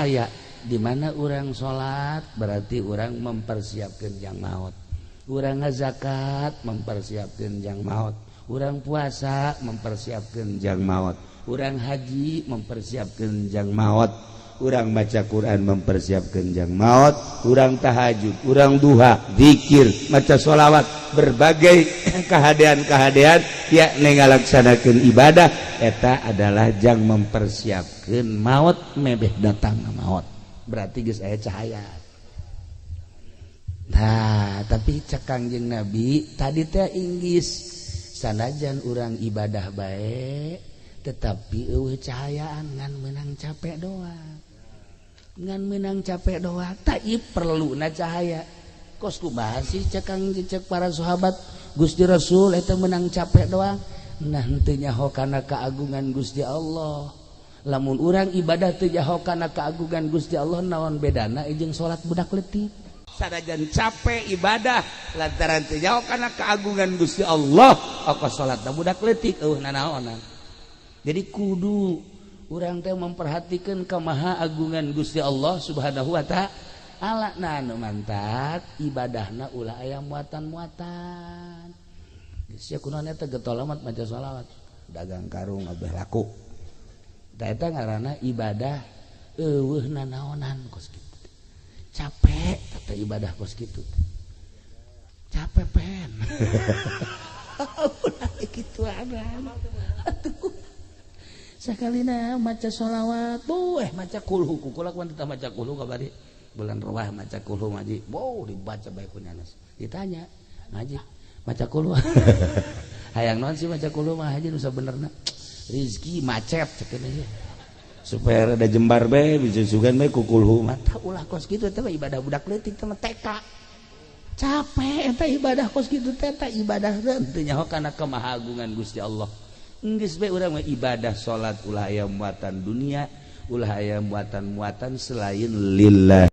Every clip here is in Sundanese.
aya di mana orang salat berarti orang mempersiapkan jang maut, urang zakat mempersiapkan jang maut, urang puasa mempersiapkan jang maut, urang haji mempersiapkan jang maut, urang baca Quran mempersiapkan jang maut, urang tahajud, urang duha, zikir, maca sholawat, berbagai kehadian-kehadian yakni ngalaksanakeun ibadah eta adalah jang mempersiapkan maut mebeh datang maut, berarti geus aya cahaya. Nah tapi cek Kangjeng Nabi tadi teh inggis sanajan urang ibadah bae tetapi eueuh cahayaan ngan menang capek doang, ngan menang capek doang tak perlu na cahaya. Kos kumaha sih cek para sahabat Gusti Rasul eta menang capek doang, nah teu nyaho kana keagungan Gusti Allah. Lamun urang ibadah teu nyaho kana keagungan Gusti Allah naon bedana jeung salat budak leutik. Sanajan capek ibadah lantaran teu nyaho kana keagungan Gusti Allah, ongkos salatna budak leutik eueuh nanaonan. Jadi kudu urang teh memperhatikan kamaha agungan Gusti Allah Subhanahu wa ta'ala. Nah nu mantap ibadahna ulah aya muatan-muatan. Geus kunaon eta getol amat maca shalawat, dagang karung abeh laku. Da eta ngaranna ibadah eueuh nanaonan kos kitu. Capek tata ibadah kos kitu. Capek pen. Ulah kitu ada. Atuh. Sakalina maca shalawat, maca kulhu kukulak wanita maca kulhu kabari. Bulan Rawah maca kulhu ngaji, dibaca bae ku nyanes. Ditanya, ngaji maca kulhu. Hayang naon sih maca kulhu mah haji nu sabenerna? Rizki macet cekeun aja. Supaya ada jembar bae bisa sugan bae ku kulhu mah. Tah ulah kos kitu teh ibadah budak leutik teh TK. Capek eta ibadah kos kitu teh ibadah teu nyaho kana kemahagungan Gusti Allah. Geus bae urang mah ibadah salat ulah aya muatan dunia, ulah aya muatan-muatan selain lillah.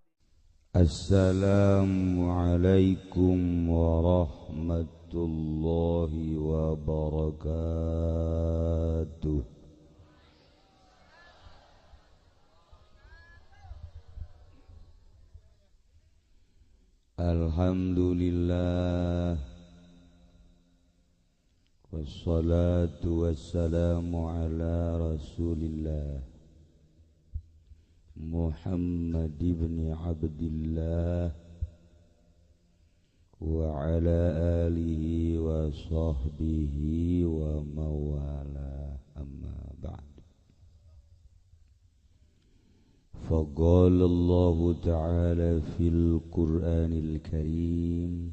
Assalamualaikum warahmatullahi wabarakatuh. Alhamdulillah wassalatu wassalamu ala rasulillah Muhammad ibn Abdillah wa ala alihi wa sahbihi wa mawala amma ba'd. Faqala Allah ta'ala fil Qur'anil Karim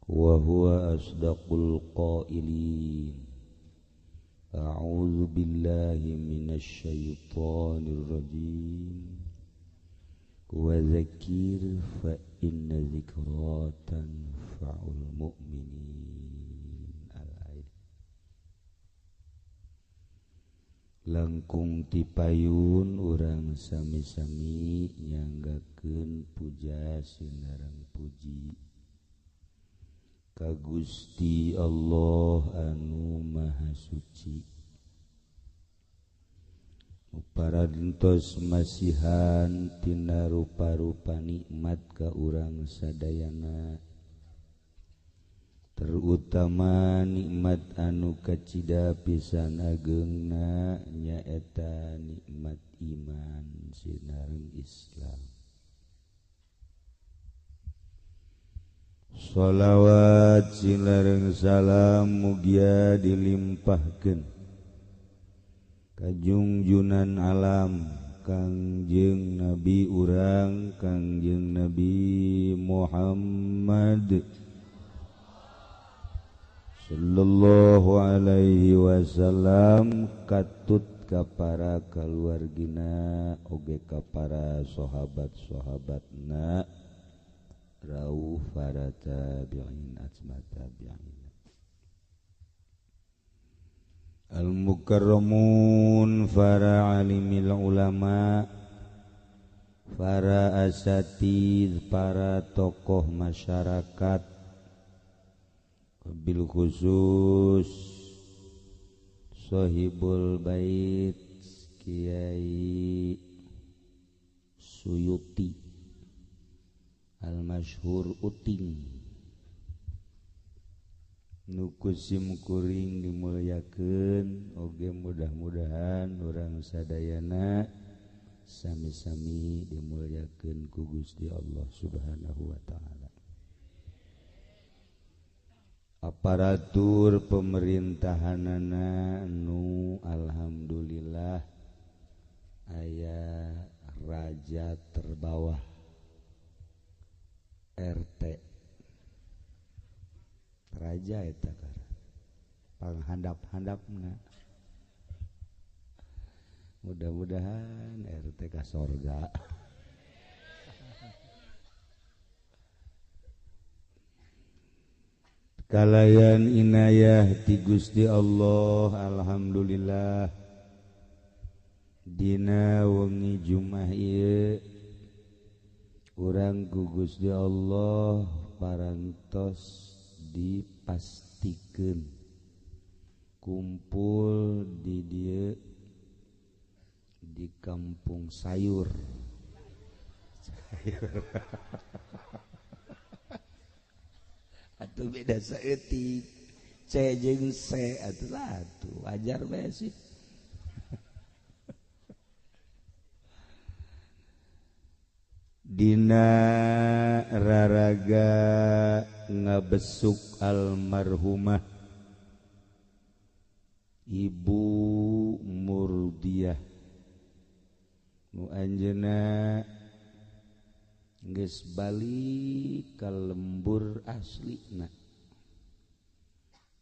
wa huwa asdaqul qailin. A'udzu billahi minasy syaithanir rajim. Wa dzakir fa inna dzikra tanfa'ul mu'minin. Al-ayat. Langkung tipayun urang sami-sami nyanggakeun puja sinareng puji ka Gusti Allah anu Maha Suci. Parantos masihan tina rupa-rupa nikmat ka urang sadayana, terutama nikmat anu kacida pisan ageungna nyaeta nikmat iman sinareng Islam. Shalawat sinareng salam mugia dilimpahkeun ka junjunan alam Kangjeng Nabi urang Kangjeng Nabi Muhammad sallallahu alaihi wasallam, katut ka para kaluargina oge ka para sahabat-sahabatna rauh para tabi'in atma tabi'in. Al-mukarramun para alimil ulama, para asatidz, para tokoh masyarakat, bil khusus sahibul bait Kiai Suyuti al-masyhur uting nukusim kuring dimulyakeun oge mudah-mudahan urang sadayana sami-sami dimulyakeun ku Gusti Allah Subhanahu wa taala. Aparatur pemerintahanana nu alhamdulillah aya raja terbawah RT raja eta panghandap-handapna mudah-mudahan RT ka sorga. Kalayan inayah ti Gusti Allah alhamdulillah dina wengi Jumat ieu urang ku Gusti Allah parantos dipastikeun kumpul di dieu di kampung sayur atuh beda saeutik C jeung C atuh satu wajar bae sih. Dina raraga ngabesuk almarhumah Ibu Murdiah nu anjeunna geus balik ka lembur aslina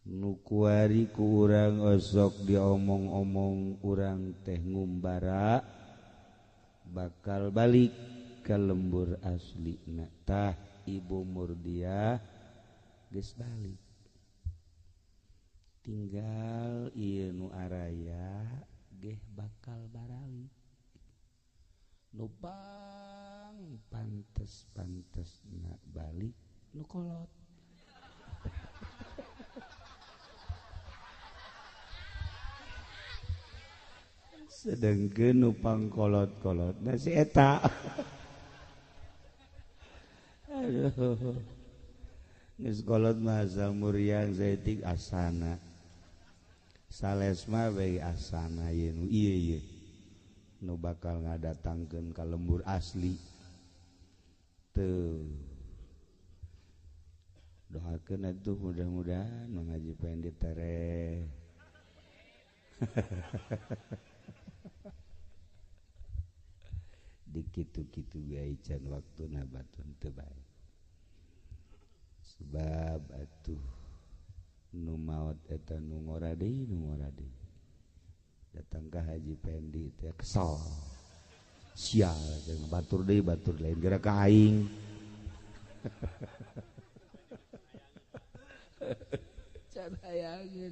nu kuari ku urang osok diomong-omong urang teh ngumbara bakal balik ka lembur aslina tah Ibu Murdiah geus balik tinggal ieu nu araya geh bakal barawi nu pantes-pantesna balik nu kolot sedengkeun nu pangkolot-kolotna si eta aduh geus kolot mah asal muriang saeutik asana sales mah bae asana ieu nu ieu nu bakal ngadatangkeun ka lembur asli teu doakeun atuh mudah-mudahan ngaji pendek tere dikitu-kitu gae can waktuna batun teu bae sebab atuh nu maot eta nu ngora deui datang ka Haji Pendi teh kesal sial jeung batur lain geura ka aing can hayangeun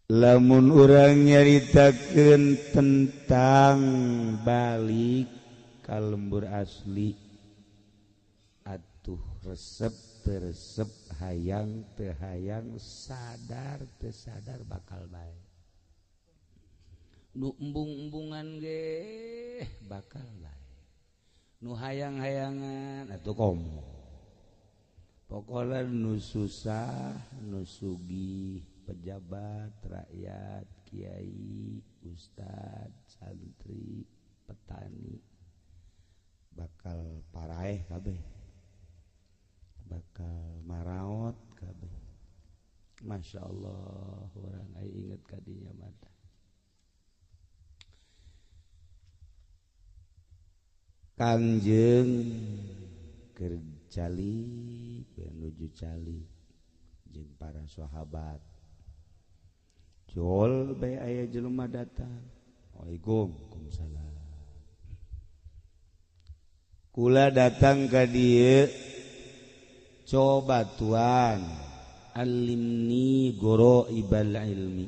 lamun urang nyaritakeun tentang balik ka lembur asli atuh resep teu resep hayang teu hayang sadar teu sadar bakal bae nu embung-embungan ge bakal bae nu hayang-hayangan atuh komo pokona nu susah nu sugih pejabat rakyat kiai ustad santri petani bakal paraeh kabeh bakal maraot kabeh Masya Allah orang ai inget kadinya mata Kangjeng keur cali menuju cali jeung para sahabat jol bae aya jelema datang Waalaikumsalam kula datang ka dieu coba Tuhan alimni goro ibal ilmi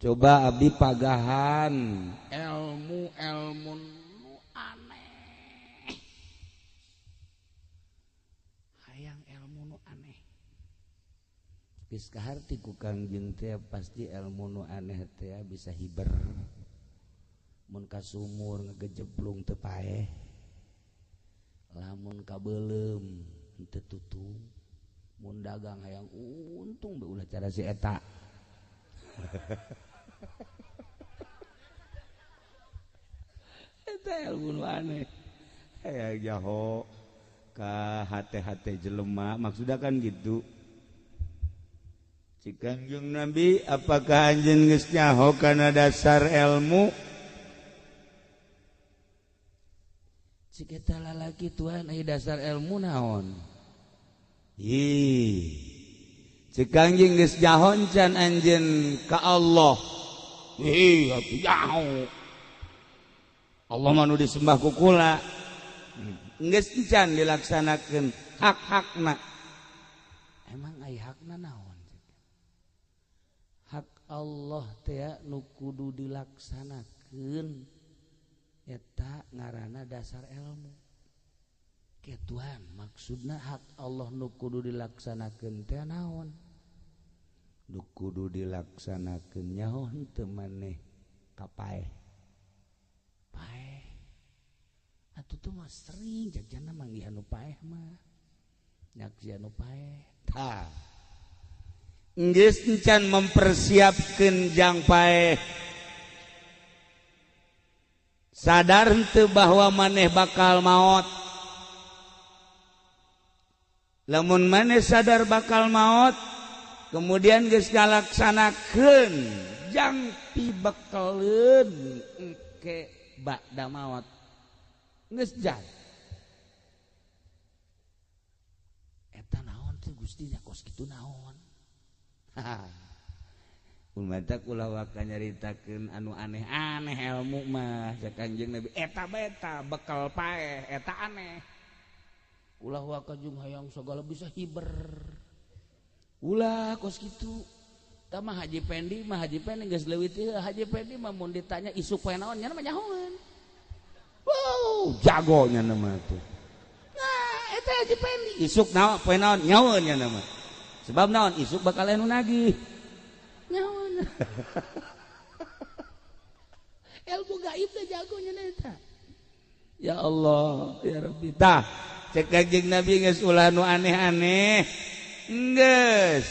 coba abdi pagahan ilmu nu aneh hayang ilmu nu aneh geus kaharti ku Kangjeng teh pasti ilmu nu aneh teh bisa hiber mun ka sumur ngagejeblung teu paeh lamun ka beulem teu tutung mun dagang hayang untung be ulah cara si eta eta ilmu nu aneh hayang jaho ka hate-hate jelema maksudna kan gitu. Kangjeng Nabi apakah anjeun geus nyaho kana dasar ilmu cik eta lalaki tuan aya dasar ilmu naon cik Kangjeng geus nyaho can anjeun ka Allah atuh nyaho Allah mah nu disembah ku kula geus can dilaksanakeun hak-hakna emang aya hakna naon hak Allah teh nu kudu dilaksanakeun eta ngaranna dasar ilmu kituan maksudna hak Allah nu kudu dilaksanakeun teh naon nu kudu dilaksanakeun nyaho henteu maneh kapaeh paeh atuh tuh mah sering jajana manggih anu paeh mah nyak si anu paeh tah geus encan mempersiapkeun jang paeh sadar henteu bahwa maneh bakal maot lamun maneh sadar bakal maot kemudian geus ngalaksanakeun jang pibekeleun engke ba'da maot geus jan eta naon teh Gusti nya kos kitu naon Umata kula waka nyaritakeun anu aneh-aneh ilmu mah cak Kanjeng Nabi eta beta bekal paeh eta aneh ulah waka jeung hayang sagala bisa hiber ulah kos kitu tah mah Haji Pendi geus leuwih teh Haji Pendi mah mun ditanya isuk poe naon nya mah nyahoan wow jago nya mah tuh nah eta Haji Pendi isuk naon poe naon nyahoan nya mah sebab naon isuk bakal anu nagih nyawan ilmu gaib teh jagonya eta ya Allah ya Rabbi tah cek Kanjeng Nabi geus ulah nu aneh-aneh geus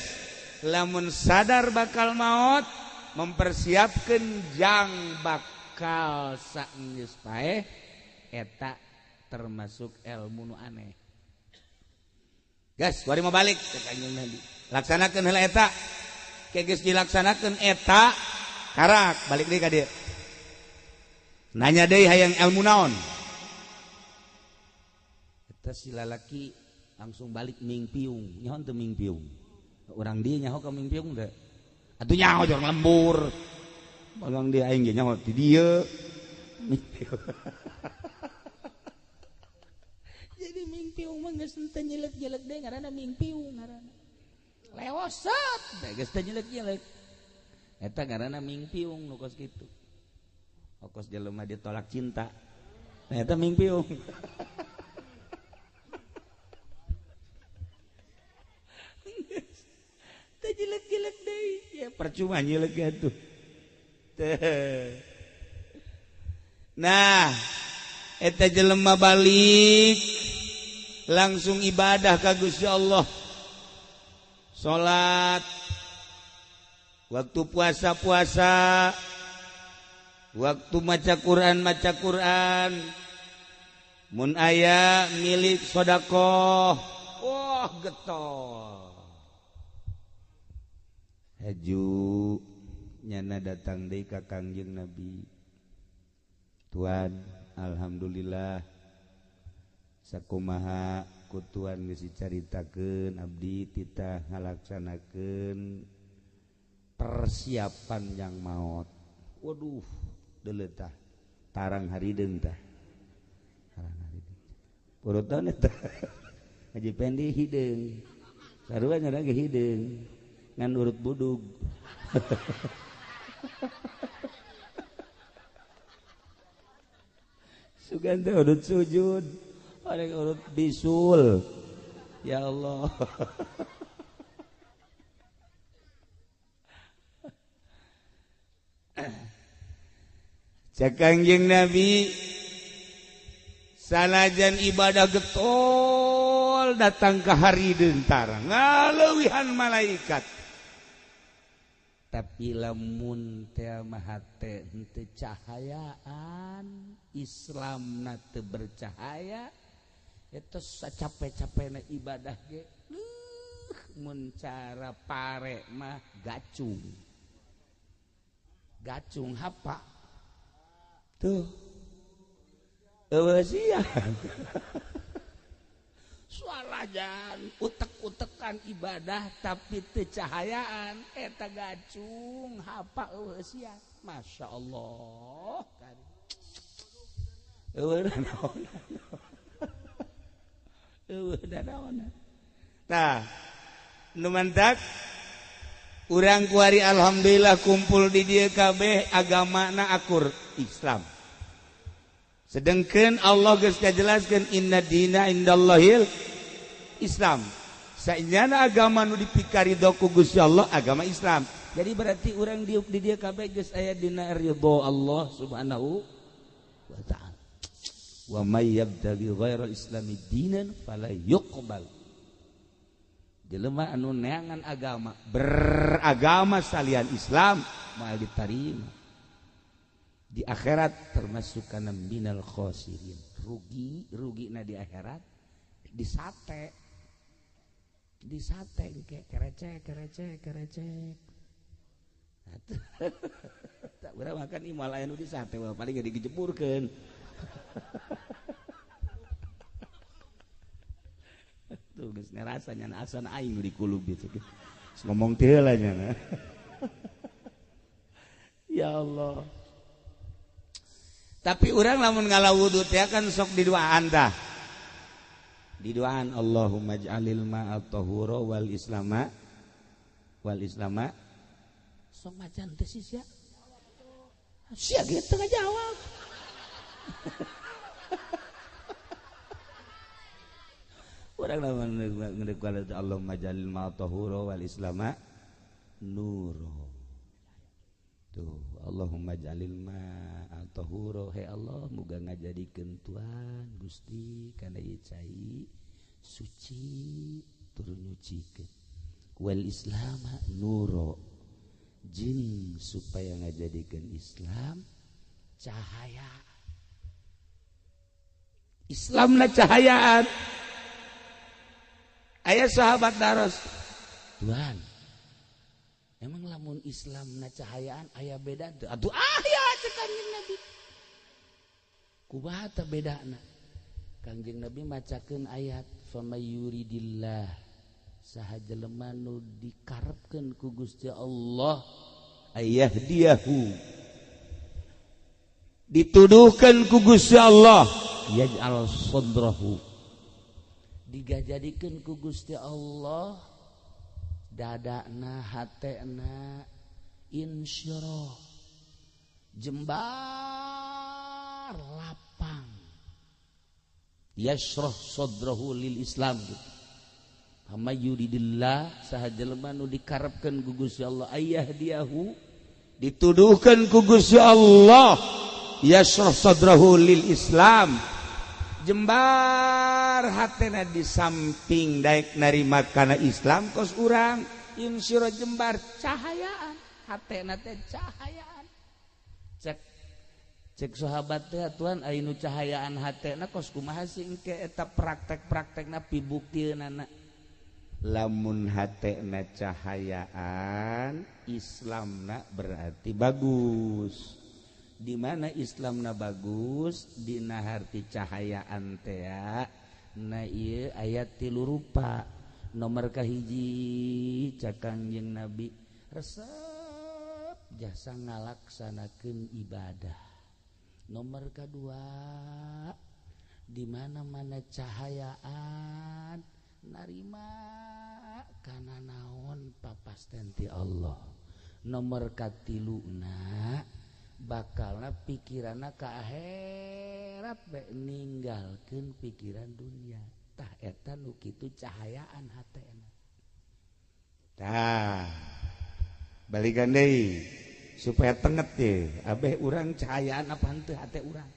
lamun sadar bakal maot mempersiapkeun jang bakal saenggeus paeh eta termasuk ilmu nu aneh. Gas, bari mau balik ke Kanjeng Nabi. Laksanakeun heula eta. Ke geus dilaksanakeun eta, karak balik deui ka dieu. Nanya deui hayang ilmu naon? Eta si lalaki langsung balik mingpiung. Nyaho teu mingpiung? Urang dieu nyaho ka mingpiung teh. Atuh nyaho jorong lembur. Urang dieu aing ge nyaho ti dieu. Mingpiung. Jadi mingpiung mah geus teu nyelek-nyelek deui ngaranna mingpiung ngaranna. Lewosot da geus teu nyelek-nyelek. Eta ngaranna mingpiung nu kos kitu. Okos jelema ditolak cinta. Nah eta mingpiung. Teu nyelek-nyelek deui. Ya percuma nyelek atuh. Nah, eta jelema balik langsung ibadah ka Gusti Allah salat waktu puasa waktu maca Quran mun aya milik sedekah wah getol haju nyana datang deui ka Kangjeng Nabi Tuan alhamdulillah sakumaha kutuan geus dicaritakeun abdi titah ngalaksanakeun persiapan yang maot. Waduh, deuleu tah tarang harideung tah. Tarang harideung. Purutan eta. Haji Pendi hideung. Sarua nya ge hideung. Ngan urut budug. Sugan teh urut sujud. Arek urut bisul. Ya Allah. Kangjeng Nabi sanajan ibadah getol datang ke hari dentara ngaleuwihan malaikat tapi lamun teu mah teh henteu cahayaan Islamna teu bercahaya eta sacape-capena ibadah ge mun cara pare mah gacung hapa tuh eueusian suarajan utek-utekan ibadah tapi teu cahayaan eta gacung hapa eueusian masyaallah kan nah nu mantak urang kuari alhamdulillah kumpul di dieu kabeh agamana akur Islam sedengkeun Allah geus ngajelaskeun inna dina indallahil Islam saenyana agama nu dipikaridho ku Gusti Allah agama Islam jadi berarti urang di dieu kabeh geus aya dina ridho Allah subhanahu wa ta'ala wa may yabtaghi ghairal islami dinan fala yuqbal jelema anu neangan agama beragama salian Islam moal ditarima di akhirat termasuk kana minal khosirin rugi na di akhirat disate kayak kerecek tak urang makan imal aya nu disate paling ge dijeburkeun tuh geus ngerasanya asan aing di kulub itu ngomong teh lah nya ya Allah tapi urang lamun ngalawudu teh kan sok diduaan tah diduaan Allahumma ij'alil ma'a tahura wal islama sok macan teh sia sia gitu ngajawab urang lamun ngedeuk Allahumma ij'alil ma'a tahura wal islama nuro tuh Allahumma ij'alil ma'a tahura he Allah muga ngajadikeun Tuhan Gusti kana ieu cai suci turun nyucikeun wal islama nuro jin supaya ngajadikeun Islam cahaya Islamna cahayaan aya sahabat daros Tuhan emang lamun Islamna cahayaan aya beda teu atuh aya cek Kangjeng Nabi kumaha teh bedana Kangjeng Nabi macakeun ayat famayuridillah saha jelema nu dikarepkeun ku Gusti Allah ayahdiyahu dituduhkeun ku Gusti Allah yaj'al sadrahu digajadikeun ku Gusti Allah dadana hatena insyirah jembar lapang yashrah sadrahu lil Islam gitu amma yuridillah saha jelema nu dikarepkeun ku Gusti Allah ayahdiyahu dituduhkeun ku Gusti Allah yashrah sadrahu lil Islam jembar hatena di samping daek narima kana Islam kos urang insyirah jembar cahayaan hatena teh cahayaan cek sahabat teh Tuhan aya nu cahayaan hatena kos kumaha sih engke eta praktek-praktekna pibukieunana lamun hatena cahayaan Islamna berarti bagus di mana Islamna bagus dina harti cahayaan teh na ieu ayat 3 rupa nomor kahiji cak Kangjeng Nabi resep jasa ngalaksanakeun ibadah nomor kedua di mana-mana cahayaan narima kana naon papasten ti Allah nomor katiluna bakalna pikiranna ka akhirat bae ninggalkeun pikiran dunia tah eta nu kitu cahayaan hatena tah balikan deui supaya tenget ye abeh urang cahayaan apa henteu hate urang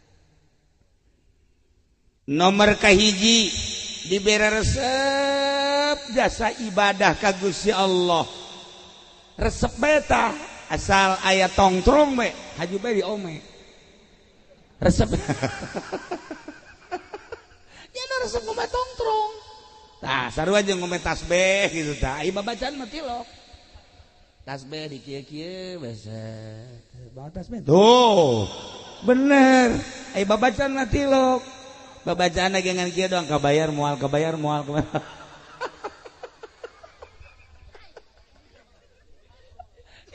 nomor kahiji dibere resep jasa ibadah ka Gusti Allah resep beta asal aya tongtrong we haju bae diome resep nya resep ngombe tongtrong tah sarua jeung ngombe tasbih gitu tah ai babacaan mah tilok tasbih di kieu-kieu basa bawa tasbih tuh bener ai babacaan mah tilok babacaan lagi ngan kieu doang kabayar moal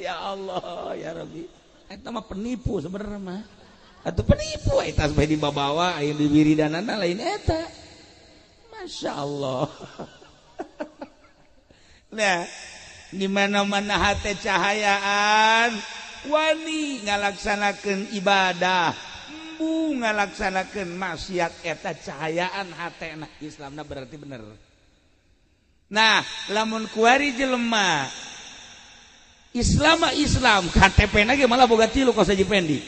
ya Allah ya Rabbi eta mah penipu sebenarnya mah atuh penipu ai tasbih dibawa aya di wiridanana lain eta Masya Allah nah di mana-mana hate cahayaan wani ngalaksanakeun ibadah embu ngalaksanakeun maksiat eta cahayaan hatena Islamna berarti bener nah lamun kuari jelema Islam KTP-na ge malah boga tilu kos Haji Pendi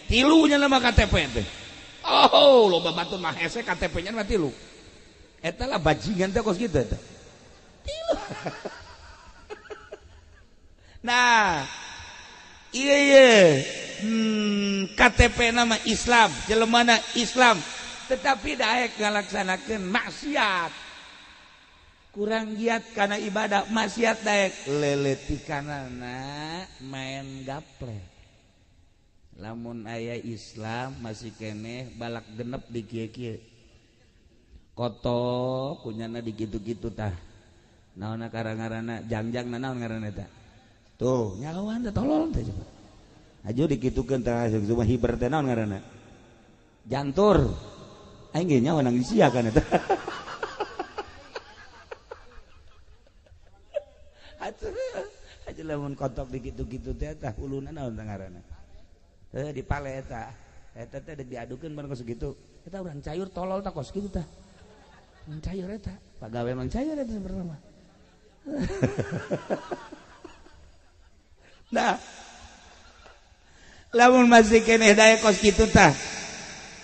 tilunya nama KTP teh oh loba batur mah hese KTP-nya mah tilu eta lah bajingan teh kos kitu eta tilu nah iya KTP nama Islam jelemana Islam tetapi daek ngalaksanakeun maksiat kurang giat karena ibadah maksiat daek leletikanana main gaple lamun aya Islam masih keneh balak genep di kieu-kieu koto kunyana di kitu-kitu tah naonna karangarana jangjang naon ngaranna eta tuh nyawan teh tolol teh coba aju dikitukeun tah cuma hiber teh naon ngaranna jantur aing ge nyawa nang disiakan eta atuh lamun kotok dikitu-kitu teh tah uluna naon teh ngaranna dipale eta teh diadukeun bareng kos kitu eta urang cayur tolol tah kos kitu tah cair eta pagawe mang cair eta sebenarnya mah nah lamun masih keneh daek kos kitu tah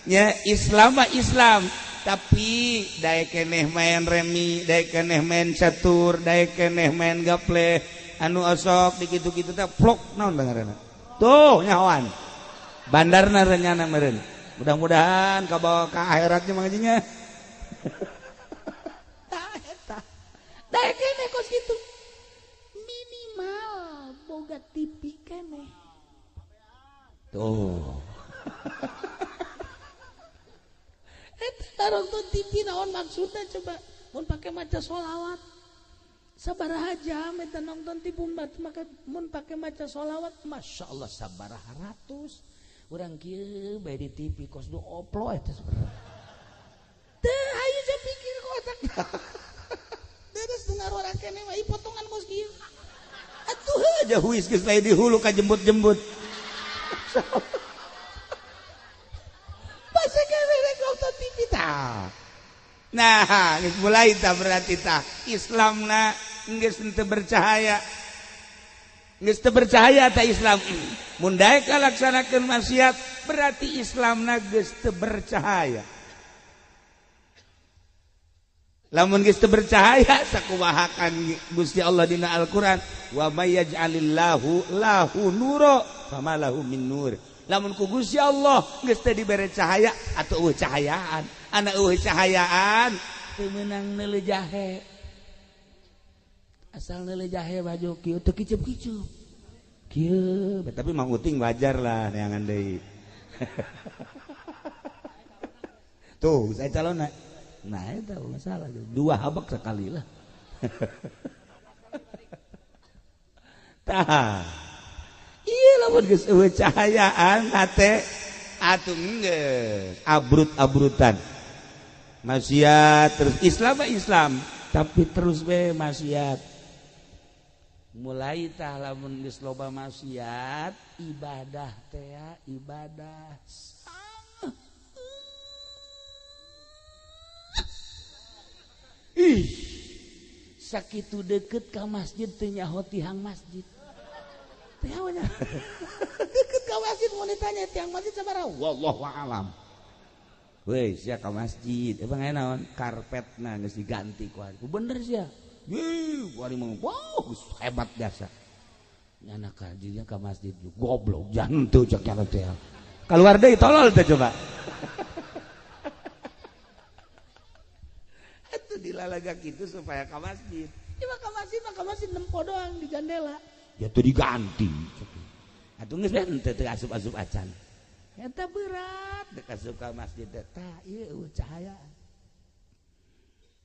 nya Islam mah Islam tapi daek keneh main remi daek keneh main catur daek keneh main gaple anu osok di kitu-kitu teh vlog naon ngaranna tuh nyawan bandarna renyana meureun mudah-mudahan kabawa ka akhiratnya mangajinya daek keneh kos kitu minimal boga TV keneh tuh eta tarongton TV naon maksudna coba mun pake maca sholawat sabaraha jam eta nonton TV mun pake maca sholawat Masya Allah sabaraha ratus urang kieu bae di TV kos 20 eta sebenarnya teu hayu saya pikir kok otak terus dengar orang kene mah potongan kos kieu atuh aja huis geus lain di hulu ka jembut-jembut basa kene rek nonton TV tah nah geus mulai tah berarti tah Islamna geus teu bercahaya geus teu bercahaya tah Islam mun daek kalaksanakeun maksiat berarti Islamna geus teu bercahaya lamun geus teu bercahaya sakumahakan Gusti Allah dina Al-Qur'an wa may yaj'alillahu lahu nura fama lahu min nur lamun ku Gusti Allah geus teu dibere cahaya atuh eueuh cahayaan ana eueuh cahayaan teu meunang neuleuh jahe asal neuleuh jahe baju kieu teu kicup-kicup kieu tapi Mang Uting wajar lah neangan deui tuh saya calonna nah itu masalah dua habak sekali lah tah iya lamun geus eueuh cahayaan hate atuh geus abrut-abrutan maksiat terus Islam tapi terus we maksiat mulai tah lamun geus loba maksiat ibadah teh ibadah sakitu deket ka masjid teu nyaho tihang masjid Teh nya. Deket ka masjid mau ditanya tiang masjid sabaraha? Wallahu a'lam. Weh, sia ka masjid. Emang aya naon? Karpetna geus diganti ku ari. Bener sia. Yeuh, ku ari mah wow, hebat biasa. Nyana ka dinya ka masjid goblok jantu cek nya teh. Keluar deui tolol teh coba. Atuh dilalaga kitu supaya ka masjid. Ieu ka masjid nempo doang di jandela. Ya tuh diganti. Atuh geus bae teu asup-asup acan. Eta berat dek asup ka masjid tah ieu eueuh cahayaan.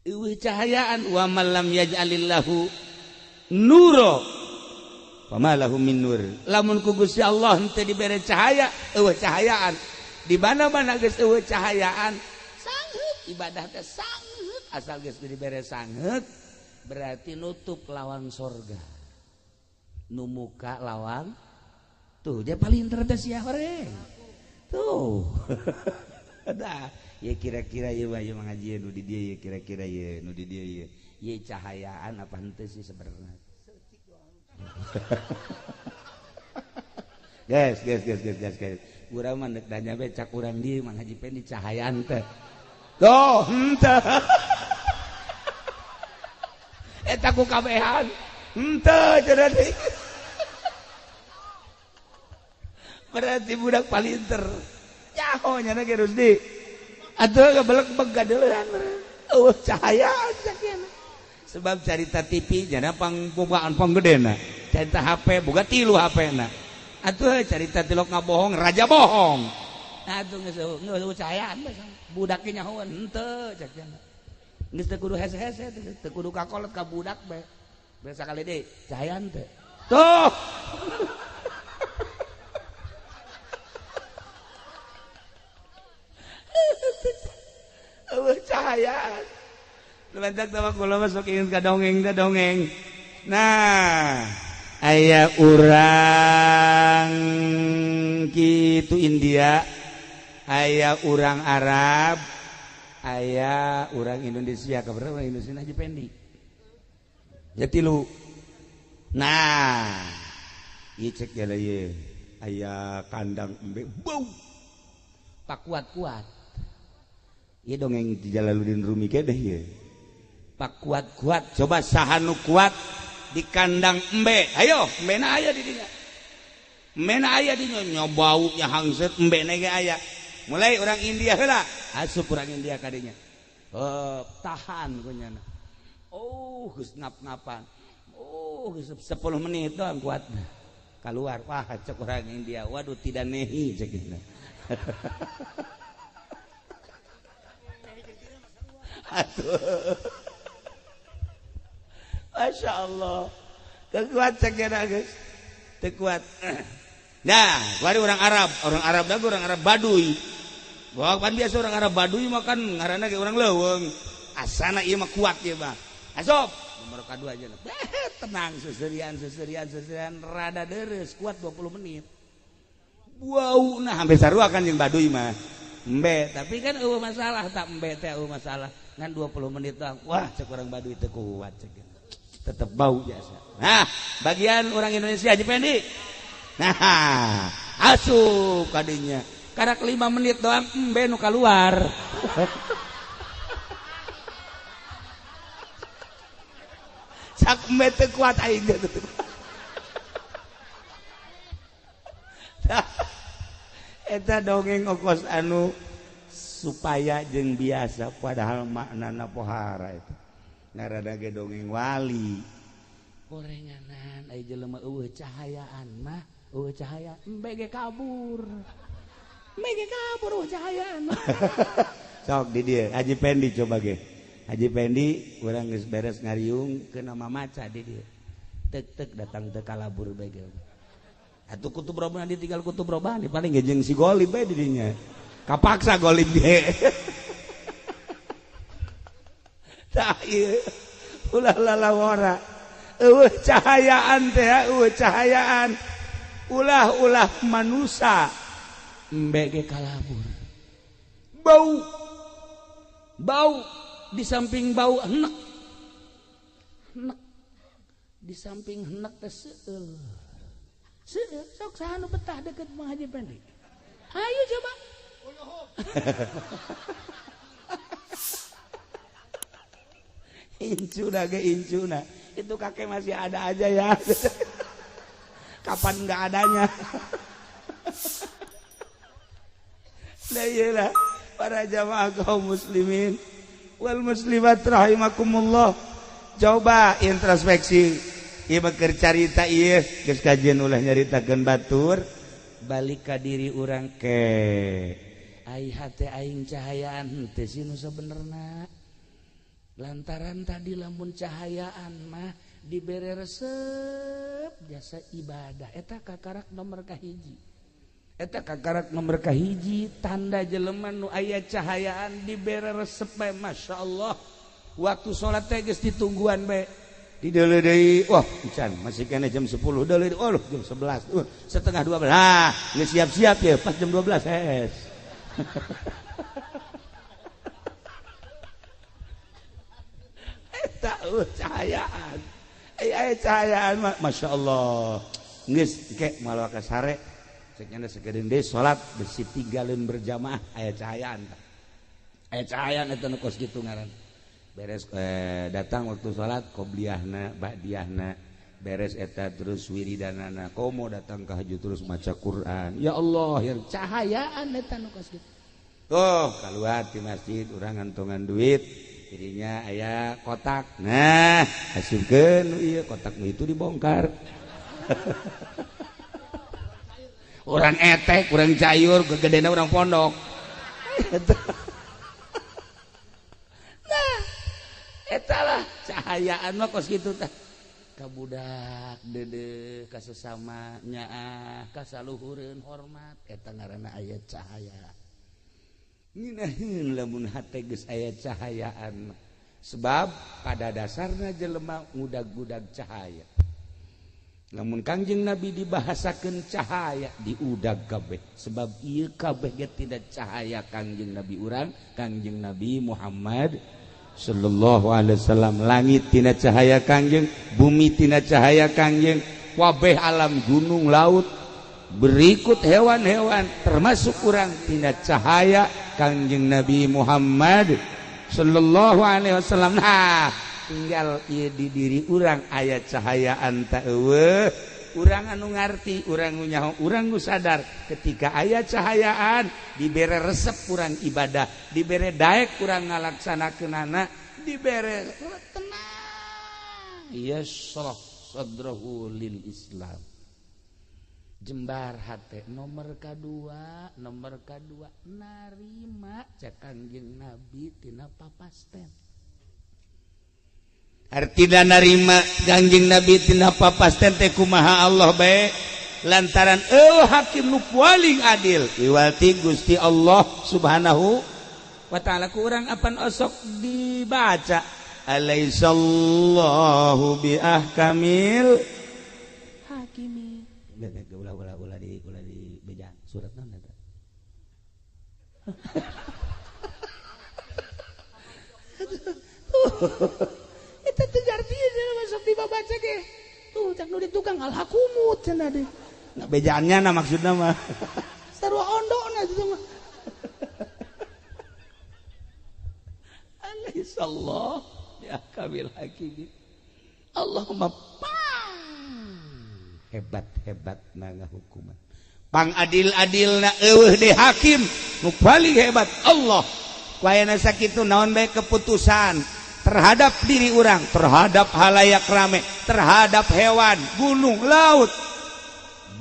Eueuh cahayaan wa man lam yaj'alillahu nuro fama lahu min nur. Lamun ku Gusti Allah henteu dibere cahaya, eueuh cahayaan. Di mana-mana geus eueuh cahayaan, sangheut ibadah teh sangheut asal geus dibere sangheut berarti nutup lawan sorga. Nu muka lawan tuh dia paling teu sia horeng. Tuh. Dah, ya kira-kira ieu mah ieu ngaji nu di dieu ya kira-kira ieu nu di dieu ieu. Ieu cahayaan apa henteu sih sebenarnya? Guys. Urang mah neuk danya be cak urang dieu mah ngaji pe di cahayaan teh. Tuh, henteu. Eta ku kabehan. Henteu cenah deui. Berarti budak palinter. Yaho nyana ge Rusdi. Atuh gebelek begadeulan. Eueuh cahayaan sakieu. Sebab carita TV jana pangbogaan panggedena. Carita HP boga 3 HP-na. Atuh carita tilok ngabohong raja bohong. Nah atuh geus eueuh cahayaan budak ge nyahoan henteu cek cenah. Geus teu kudu hese-hese teu kudu kakolot ka budak bae. Biasa kali deui cahayaan teh. Tuh. Cahayaan lementak sama kula masuk ingin ka dongeng da dongeng. Nah aya urang kitu India, aya urang Arab, aya urang Indonesia. Kabarna urang Indonesia Haji Pendi ya 3. Nah ieu cek ya ieu aya kandang embe bau pak kuat-kuat. Iya dongeng di Jalaluddin Rumi kedeh ya. Pak kuat-kuat, coba saha nu kuat di kandang embe. Ayo, embena aya di dinya. Embena aya di dinya bau nya hangset embena ge aya. Mulai orang India heula, asup orang India ka dinya. Tahan ku nya. Oh, geus ngap-ngapan. Oh, geus 10 menit doang kuatna. Keluar, wah cek orang India. Waduh tidak nehi cek kitu. Aduh. Masya Allah. Kekuat ceknya guys. Tekuat. Nah, kemarin orang Arab dah orang Arab Baduy. Bahwa kan biasa orang Arab Baduy makan ngaranna kayak orang leuweung. Asana ieu mah kuat ieu mah. Asop, nomor kedua aja. Tenang seserian rada deres kuat 20 menit. Wow, nah hampir sarua kan yang Baduy mah. Embe, tapi kan masalah tak embe teh masalah. Ngan 20 menit doang. Wah, cek orang Baduy teu kuat cek. Tetep bau biasa. Nah, bagian orang Indonesia Haji Pendi. Nah, asup kadinya. Karak 5 menit doang embe nu keluar. Cak embe teu kuat aing teh. Eta dongeng okos anu supaya jeung biasa padahal maknana pohara itu ngarada ge dongeng wali gorenganan aya jelema eueuh cahayaan mah eueuh cahaya embe ge kabur eueuh cahayaan sok di dieu Haji Pendi coba ge Haji Pendi urang geus beres ngariung ke nama maca di dieu tek datang teu kalabur bae ge atuh kutub robahan ditinggal kutub robahan paling ge jeung si Golib bae di dinya kapaksa Golib ge. Tah ieu ulah lalawara. Eueuh cahayaan teh, eueuh cahayaan. Ulah manusia embe ge kalabur. Bau di samping bau henek. Di samping henek teh seueuh. sok saha nu betah deket Mang Haji Pendi. Ayo coba. Incuna. Itu kakek masih ada aja ya. Kapan nggak adanya? Nah iyalah para jamaah kaum muslimin wal muslimat rahimakumullah. Coba introspeksi. Ieu keur carita ieu geus kajian ulah nyaritakeun batur balik ka diri urang ke. Ai hate aing cahayaan henteu sih nu sabenerna. Lantaran tadi lamun cahayaan mah dibere resep jasa ibadah eta kakarak nomor kahiji. Eta kakarak nomor kahiji tanda jelema nu aya cahayaan dibere resep bae masyaallah. Waktu salat teh geus ditungguan bae. Di deuleu deui wah encan masih kena jam 10 deuleu jam 11 setengah 12 nah geus siap-siap ya pas jam 12 es. Eta cahayaan aya cahayaan masyaallah geus ke malah ka sare cek nya sakedeung deui salat besi tinggalin berjamaah aya cahayaan eta nu kos kitu ngaran beres datang waktu salat qobliyahna ba'diyahna beres eta terus wiridanana komo datang ka haju terus maca Quran ya Allah ya cahayaan eta nu kos kitu tuh kaluar di masjid urang ngantongan duit dirinya aya kotak nah hasilkeun ieu kotak nu itu dibongkar orang etek urang cayur gegedena urang pondok etalah cahayaan mah kos kitu tah ka budak deudeuh ka sesama nyaah ka saluhureun hormat eta ngaranna aya cahaya nginaheun lamun hate geus aya cahayaan sebab pada dasarna jelema ngudag-udag cahaya lamun Kangjeng Nabi dibahasakeun cahaya diudag kabeh sebab ieu kabeh ge tidak cahaya Kangjeng Nabi urang Kangjeng Nabi Muhammad sallallahu alaihi wasallam langit tina cahaya Kangjeng bumi tina cahaya Kangjeng wabeh alam gunung laut berikut hewan-hewan termasuk urang tina cahaya Kangjeng Nabi Muhammad sallallahu alaihi wasallam nah tinggal ieu di diri urang aya cahayaan ta eueuh urang anu ngarti urang nu nyaho urang nu sadar ketika aya cahayaan dibere resep urang ibadah dibere daek urang ngalaksanakeunana dibere tenang yashrah sadrahu lil Islam jembar hate nomor kadua narima cak Kangjeng Nabi tina papasten artina narima Kangjeng Nabi tina papasten teh kumaha Allah bae lantaran hakim nu paling adil iwalti Gusti Allah Subhanahu wa taala ku urang apan osok dibaca alaisallahu bi ahkamil hakimi ulah di bejaan surat naon eta eta teh artinya masuk dibaca ge tuh cak nu ditukang alhakumut cenah deui nah bejaannya na maksudna mah sarua ondona itu mah alaihissallah ya kabil hakim Allahumma hebat na ngahukuman pang adil-adilna eueuh de hakim nu paling hebat Allah kuayana sakitu naon bae keputusan terhadap diri orang terhadap halayak rame terhadap hewan gunung laut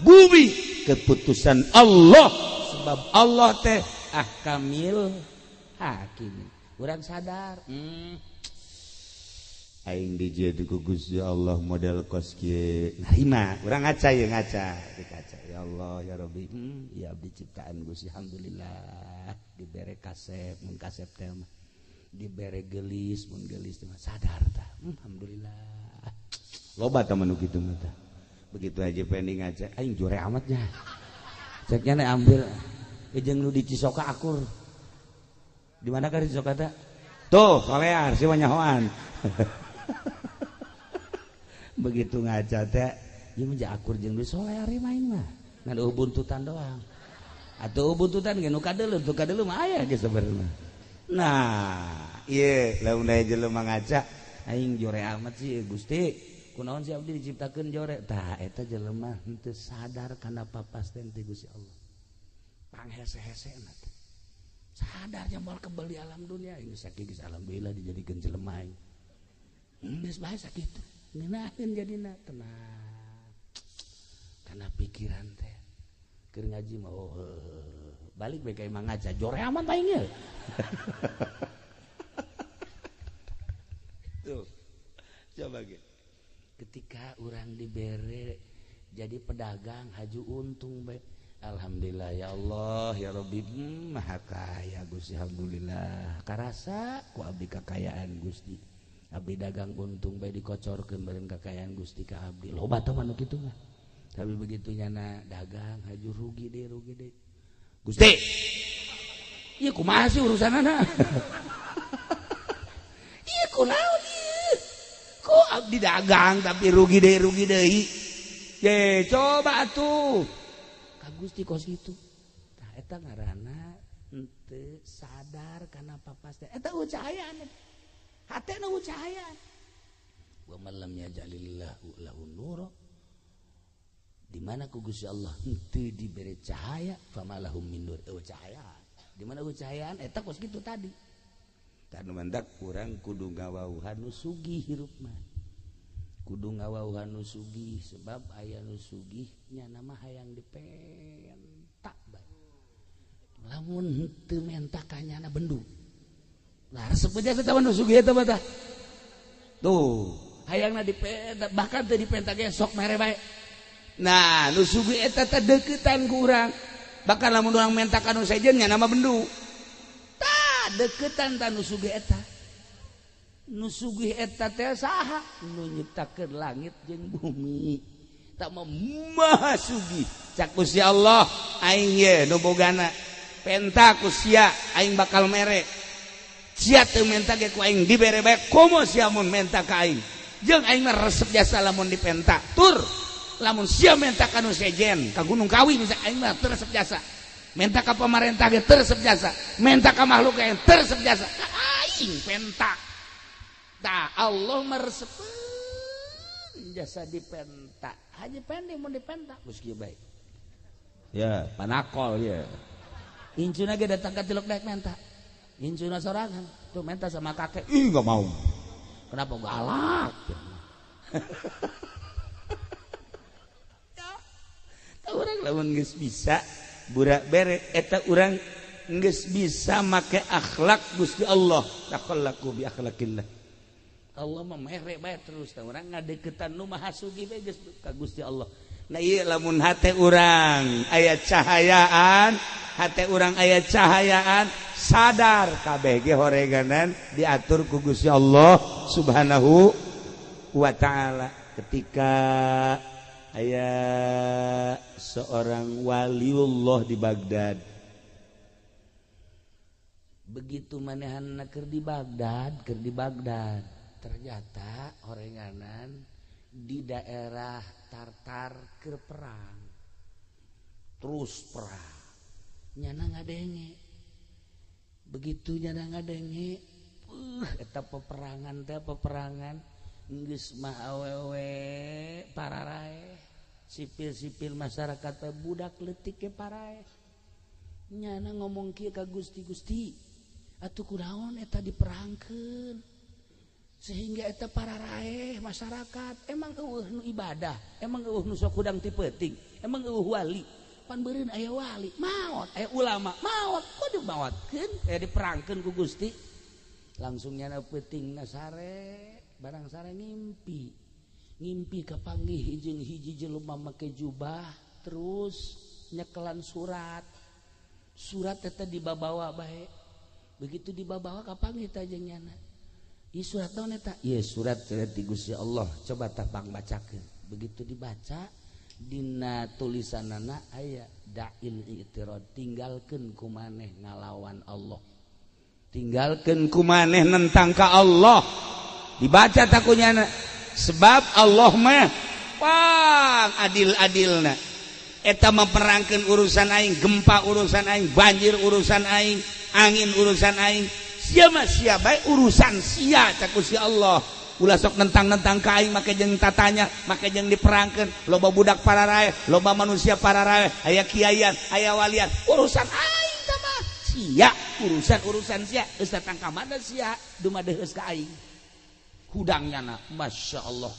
bumi keputusan Allah sebab Allah teh ahkamil hakim urang sadar aing dijieun ku Gusti Allah model kos kieu narima urang ngaca ye ngaca dikaca ya Allah ya Rabbi ya abdi ciptaan Gusti alhamdulillah dibere kasep mun kasep teh mah dibere gelis mun gelis teh sadar tah alhamdulillah loba tah manu kitu mah tah begitu aja pending ngaca aing jore amatnya cek nya ambil jeung nu di Cisoka akur di mana ka di Cisoka teh tuh solear si wanyahoan begitu ngaca teh ieu mah akur jeung deui soleh ari main mah ngan buntutan doang atuh buntutan ge nu kadeuleu mah aya ge sabenerna nah ieu lamun aya jelema ngaca aing jore amat sih Gusti kunaon si abdi diciptakeun jore tah eta jelema henteu sadar kana papasten ti Gusti Allah panghese-hesena sadar jambal kebal di alam dunia ini sakit alhamdulillah dijadikan jelema aing geus bae sakitu ngeunaheun jadina tenang kana pikiran teh keur ngaji mah balik bae ka imang ngaca jore aman aing ye tuh coba gitu ketika orang dibere jadi pedagang haju untung bae alhamdulillah ya Allah ya Rabbi maha kaya Gusti alhamdulillah karasa ku abdi kakayaan Gusti abdi dagang untung bae dikocorkeun beureun kakayaan Gusti ka abdi loba tah anu kitu mah tapi begitu nyana dagang haju rugi deh Gusti ieu kumaha sih urusanana ieu kunaon ieu kok abdi dagang tapi rugi deui ye coba atuh ka Gusti kos kitu tah eta ngaranna henteu sadar kana papaste eta ucayaan hatena ucayaan wa man lam yajalillahu lahu nur di mana ku Gusti Allah henteu diberi cahaya famalahum min nur cahaya di mana cahayaan eta kos kitu tadi tanu mandak urang kudu ngawauhan nu sugih hirup mah kudu ngawauhan nu sugih sebab aya nu sugih nya nama hayang dipentak bae lamun henteu menta kanyana bendu lah resep aja teh nu sugih eta mah tah tuh hayangna dipentak bahkan teu dipentak ge sok mere bae nah nu sugih eta teh deukeutan ku urang bahkan lamun urang menta ka nu sejen nya nama bendu tah deukeutan tah nu sugih eta nu sugih eta teh saha nu nyiptakeun langit jeung bumi tak maha sugih cak Gusti Allah aing ye nu bogana penta ku sia aing bakal mere sia teu menta ge ku aing dibere bae komo sia mun menta ka aing jeung aing mah resep jasa lamun dipenta tur lamun sia menta ka nu sejen ka Gunung Kawi bisa aing mah teu resep jasa menta ka pamarentah ge teu resep jasa menta ka makhluk ge teu resep jasa ka aing penta tah Allah meresepeun jasa dipenta haji pendek mau dipenta geus kieu bae ya panakol ya incuna ge datang ka tiluk daek menta incuna sorangan tuh menta sama kakek ih enggak mau kenapa galak ya urang lamun geus bisa burak bere eta urang geus bisa make akhlak Gusti Allah takhallaku bi akhlaqillah Allah memere bae terus tah urang ngadeuketan nu maha sugih bae geus ka Gusti Allah. Nah ieu lamun hate urang aya cahayaan, hate urang aya cahayaan, sadar kabeh ge horeganan diatur ku Gusti Allah Subhanahu wa taala. Ketika aya seorang waliullah di Baghdad. Begitu manehanna keur di Baghdad ternyata horenganan di daerah Tartar keur perang terus perang nyana ngadenge begitu nyana ngadenge eta peperangan geus mah awewe pararae sipil masyarakat teh budak leutik ke parae nyana ngomong kieu ka Gusti atuh kunaon eta diperangkeun sehingga eta para raeh masyarakat emang eueuh nu ibadah emang eueuh nu sok hudang ti peuting emang eueuh wali pan beureun aya wali maot aya ulama maot kudu maotkeun aya diperangkeun ku Gusti langsung nyana peutingna sare barang sare ngimpi kapanggih jeung hiji jelema make jubah terus nyekelan surat eta dibabawa bae begitu dibabawa kapanggih teh jeung nyana ieu surat naon eta? Ieu surat ti Gusti Allah. Coba tah pang bacakeun. Begitu dibaca dina tulisanana aya da'il i'tirad tinggalkeun ku maneh ngalawan Allah. Tinggalkeun ku maneh nentang ka Allah. Dibaca takunyana sebab Allah mah gampang adil-adilna eta memperangkeun urusan aing gempa urusan aing banjir urusan aing angin urusan aing sia mah sia bae urusan sia cak Gusti Allah ulah sok nentang-nentang ka aing make jeung tatanya make jeung diperangkeun loba budak pararae loba manusia pararae aya kiaian aya walian urusan aing tah mah sia urusan sia geus datang ka mana sia dumadeheus ka aing hudangnya na Masya Allah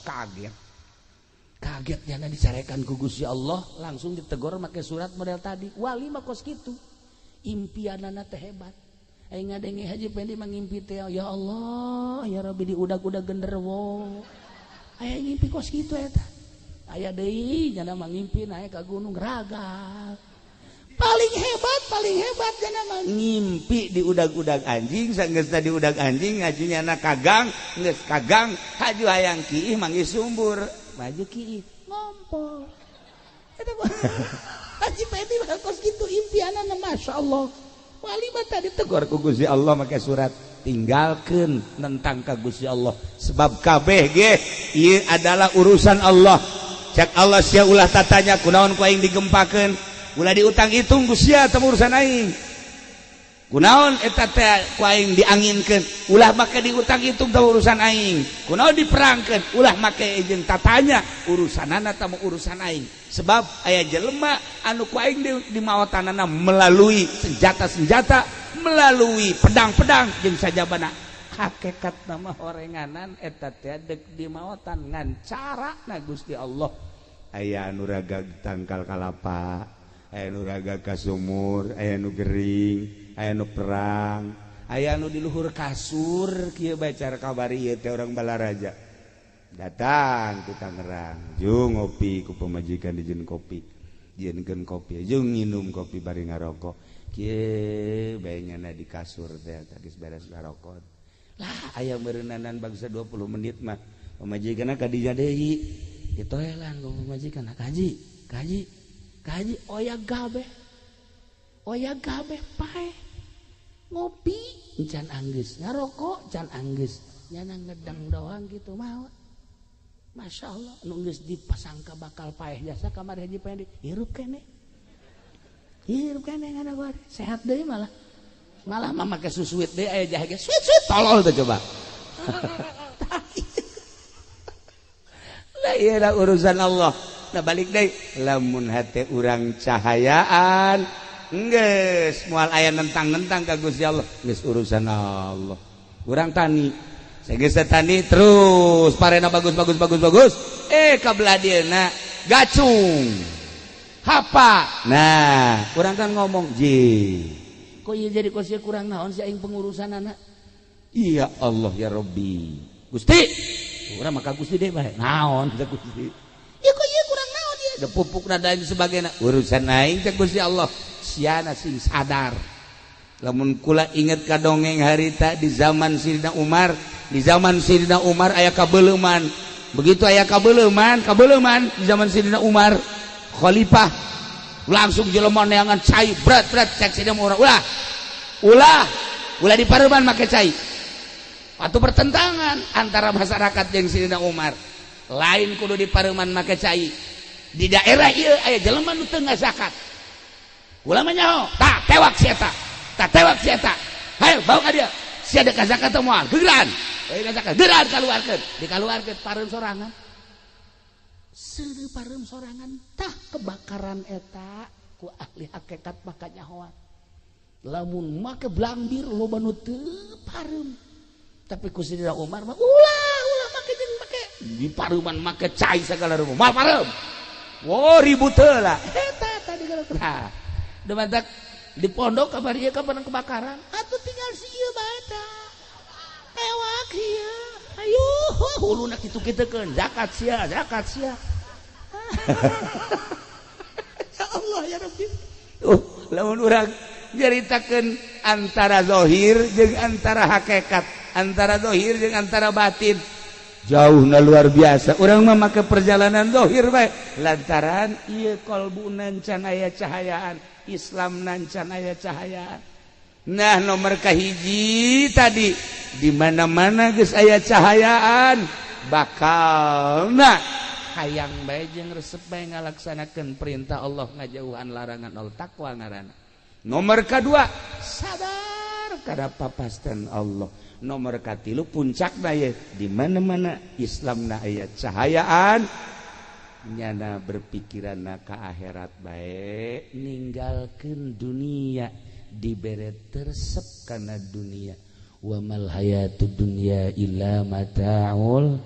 kagetnya na dicarekan ku Gusti Allah langsung ditegur make surat model tadi wali mah kos kitu impianana teh hebat aing ngadenge Haji Pendi mangimpi teh ya Allah ya Rabbi diudag-udag genderuwo aya ngimpi kos kitu eta aya deui nya mangimpi naik ka gunung ragal paling hebat nya mah ngimpi diudag-udag anjing sanggeus tadi udag anjing ngajunya na kagang geus kagang haju hayang kiih manggih sumbur maju kiih ngompol eta Haji Pendi mah kos kitu impianana masyaallah wali mah tadi tegur ku Gusti Allah make surat tinggalkeun nentang ka Gusti Allah sebab kabeh ge ieu adalah urusan Allah cak Allah sia ulah tatanya kunaon ku aing digempakeun ulah diutang hitung ku sia teu urusan aing kunaon eta teh ku aing dianginkeun ulah make diutang hitung teu urusan aing kunaon diperangkeun ulah make jeung tatanya urusanana teu urusan aing sebab aya jelema anu ku aing di maotanana melalui senjata-senjata melalui pedang-pedang jeung sajabana hakikat nama horenganan eta teh deuk di maotan ngan carana Gusti Allah aya anu raga tangkal kalapa aya nu raga ka sumur aya nu gering aya nu perang aya nu di luhur kasur kieu bae cara kabari ieu teh urang Balaraja datang ke Tangerang jeung ngopi ku pamajikan dijieun kopi dijieunkeun kopi jeung nginum kopi bari ngarokok kieu bae nyana di kasur teh geus beres ngarokok lah aya meureunanan bangsa 20 menit mah pamajikanna ka dinya deui ditoelan ku pamajikanna kaji oya gabe pae ngopi can anggeus ngarokok can anggeus nyana ngedang doang gitu mah Masya Allah nunggus dipasangka bakal paeh jasa kamar Haji Pendi hirup kene ngana gua sehat deh malah mah make susuit deh aya jahe sweet tolol tuh coba lah ieu urusan Allah nah balik deui lamun hate urang cahayaan geus moal aya nentang-nentang ka Gusti Allah geus urusan Allah urang tani Segesa tani terus parena bagus kabelah dieuna gacung hapa nah kurang kan ngomong kok ieu jadi kosia kurang naon si aing pengurusan anak iya Allah ya Rabbi Gusti urang maka Gusti deui bae naon teh Gusti ya kok ieu kurang naon ieu da pupukna dan sebagainya urusan aing teh Gusti Allah siana sing sadar lamun kula inget ka dongeng harita di zaman Sayyidina Umar aya kabeuleman begitu aya kabeuleman di zaman Sayyidina Umar khalifah langsung jelema neangan cai berat cek Sayyidina Umar ulah di pareuman make cai atuh pertentangan antara masyarakat jeung Sayyidina Umar lain kudu di pareuman make cai di daerah ieu aya jelema nu teu ngazakat ulama nyaho tewak si eta hayo bawa ka dia si ada kazakat teh moal geuran geran dikaluarkeun pareum sorangan seudeuh pareum sorangan tah kebakaran eta ku ahli hakikat maka nyahoan lamun make blambir loba nu teu pareum tapi ku Sayyidina Umar mah ulah make di pareuman make cai sagala rupa mal pareum ribut heula eta tadi kalau demantak di pondok kabar ieu kapan kebakaran atuh tinggal si ieu bae eta ewak ieu ayo huluna kitu-kitukeun zakat sia ya Allah ya Rabbi lamun urang nyaritakeun antara zahir jeung antara hakikat antara zahir jeung antara batin jauhna luar biasa urang mah make perjalanan zahir bae lantaran ieu qalbuna can aya cahayaan Islam nancan aya cahayaan nah nomor kahiji tadi di mana-mana geus aya cahayaan bakalna hayang bae jeung resep bae ngalaksanakeun perintah Allah ngajauhan larangan Allah takwa ngaranna. Nomor kadua sadar kana papasten Allah. Nomor katilu puncakna ye di mana-mana Islamna aya cahayaan nyana berpikiranna ka akhirat bae ninggalkeun dunia dibere tersep kana dunia. Wa mal hayatud dunya illa mata'ul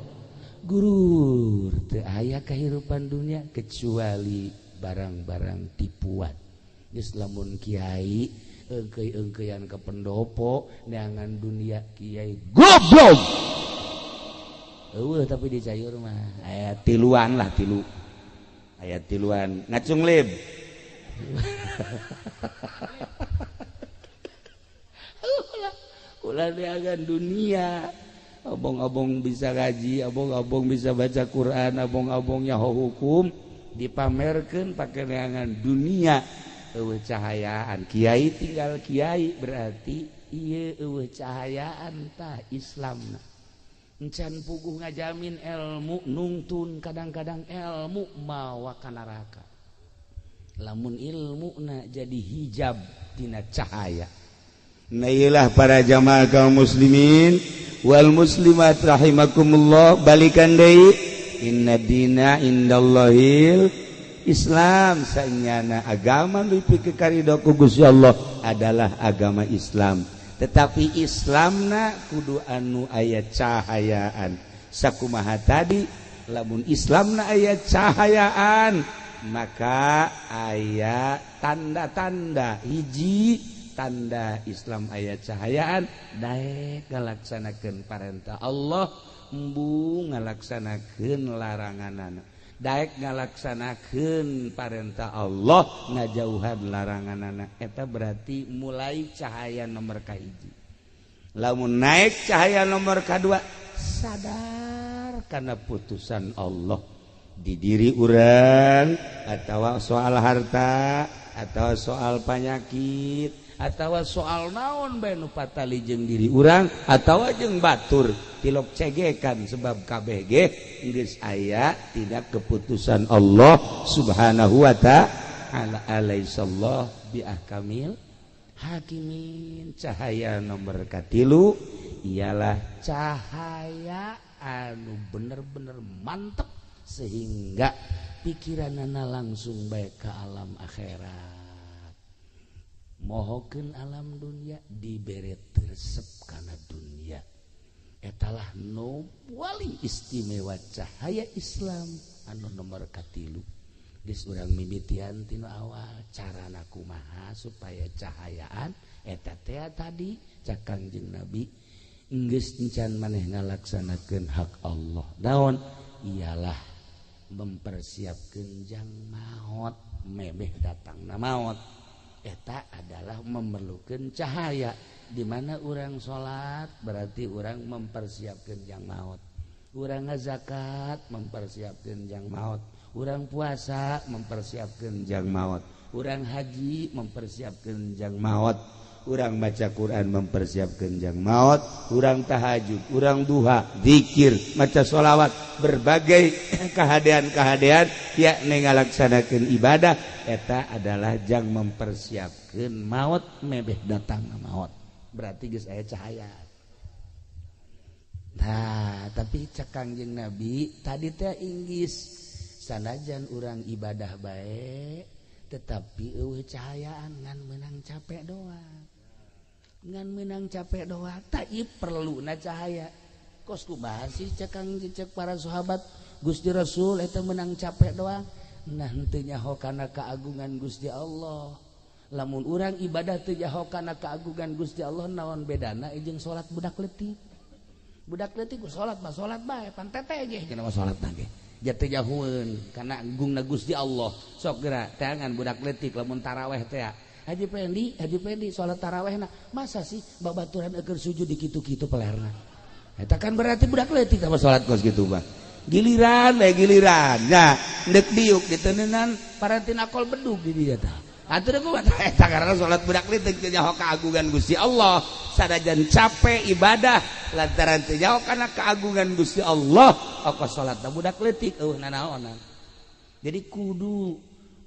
gurur. Teu aya kahirupan dunia kecuali barang-barang tipuan. Geus lamun kiai engkeuy-engkeuyan ka pendopo neangan dunia kiai goblok. Eueuh tapi di cayur mah aya tiluan lah tilu. Aya tiluan ngacung lib. Ulah neangan dunia. Abong-abong bisa ngaji, abong-abong bisa baca Quran, abong-abong nyaho hukum dipamerkeun pake neangan dunia. Eueuh cahayaan kiai tinggal kiai berarti ieu eueuh cahayaan tah Islamna. Encan puguh ngajamin ilmu nungtun kadang-kadang ilmu mawa ka neraka. Lamun ilmuna jadi hijab tina cahaya. Nailah para jamaah kaum muslimin wal muslimat rahimakumullah balikan deui inna dina indallahil Islam saenyana agama nepi ka karidho ku Gusti Allah adalah agama Islam. Tetapi Islamna kudu anu aya cahayaan. Sakumaha tadi lamun Islamna aya cahayaan maka aya tanda-tanda hiji tanda Islam aya cahayaan daek ngalaksanakeun parentah Allah embu ngalaksanakeun laranganana daek ngalaksanakeun parentah Allah ngajauhan laranganana eta berarti mulai cahaya nomor kahiji. Lamun naik cahaya nomor kadua sadar kana putusan Allah di diri urang atawa soal harta atawa soal penyakit atawa soal naon bae nu patali jeung diri urang atawa jeung batur tilok cegekan sebab kabeh ge geus aya tina keputusan Allah Subhanahu wa ta'ala. Alaihissallah bi ahkamil hakimin. Cahaya nomor katilu ialah cahaya anu bener-bener mantep sehingga pikiranana langsung bae ka alam akhirat. Mohokeun alam dunia dibere resep kana dunia. Etalah nu paling istimewa cahaya Islam anu nomor katilu. Geus urang mimitian tina awal carana kumaha supaya cahayaan eta teh tadi cak Kangjeng Nabi geus encan maneh ngalaksanakeun hak Allah. Naon? Ialah mempersiapkeun jang maot mebeh datangna maot. Eta adalah memerlukan cahaya. Di mana orang sholat berarti orang mempersiapkan jang maut. Orang ngazakat mempersiapkan jang maut. Orang puasa mempersiapkan jang maut. Orang haji mempersiapkan jang maut. Orang baca Quran mempersiapkan jang maut. Orang tahajud, orang duha, zikir, maca sholawat, berbagai kehadean-kehadean yakni ngalaksanakeun ibadah eta adalah jang mempersiapkan maut mebeh datang maut. Berarti geus aya cahaya. Nah, tapi cak Kangjeng Nabi tadi teh inggis sanajan urang ibadah bae tetapi eueuh cahayaan ngan meunang capek doang. Ngan meunang capek doang tak perluna cahaya. Kos kumaha sih cak para sahabat Gusti Rasul eta meunang capek doang. Nah teu nyaho kana keagungan Gusti Allah. Lamun urang ibadah teu nyaho kana keagungan Gusti Allah naon bedana jeung salat budak leutik. Budak leutik salat mah salat bae pan teteh ge cenah salatna ge. Jatuh jahueun karena agungna Gusti Allah. Sok geura tangan budak leutik lamun taraweh teh Haji Pendi salat tarawehna masa sih babaturan keur sujud di kitu-kitu pelerna. Eta kan berarti budak leutik sama salat kos kitu mah. Giliran nya ndek diuk diteuneunnan parantina kol bedug di dieu tah. Atur aku eta karena salat budak leutik teu nyaho kaagungan Gusti Allah. Sanajan capek ibadah lantaran teu nyaho kana kaagungan Gusti Allah, ongkos salatna budak leutik eueuh nanaonan. Jadi kudu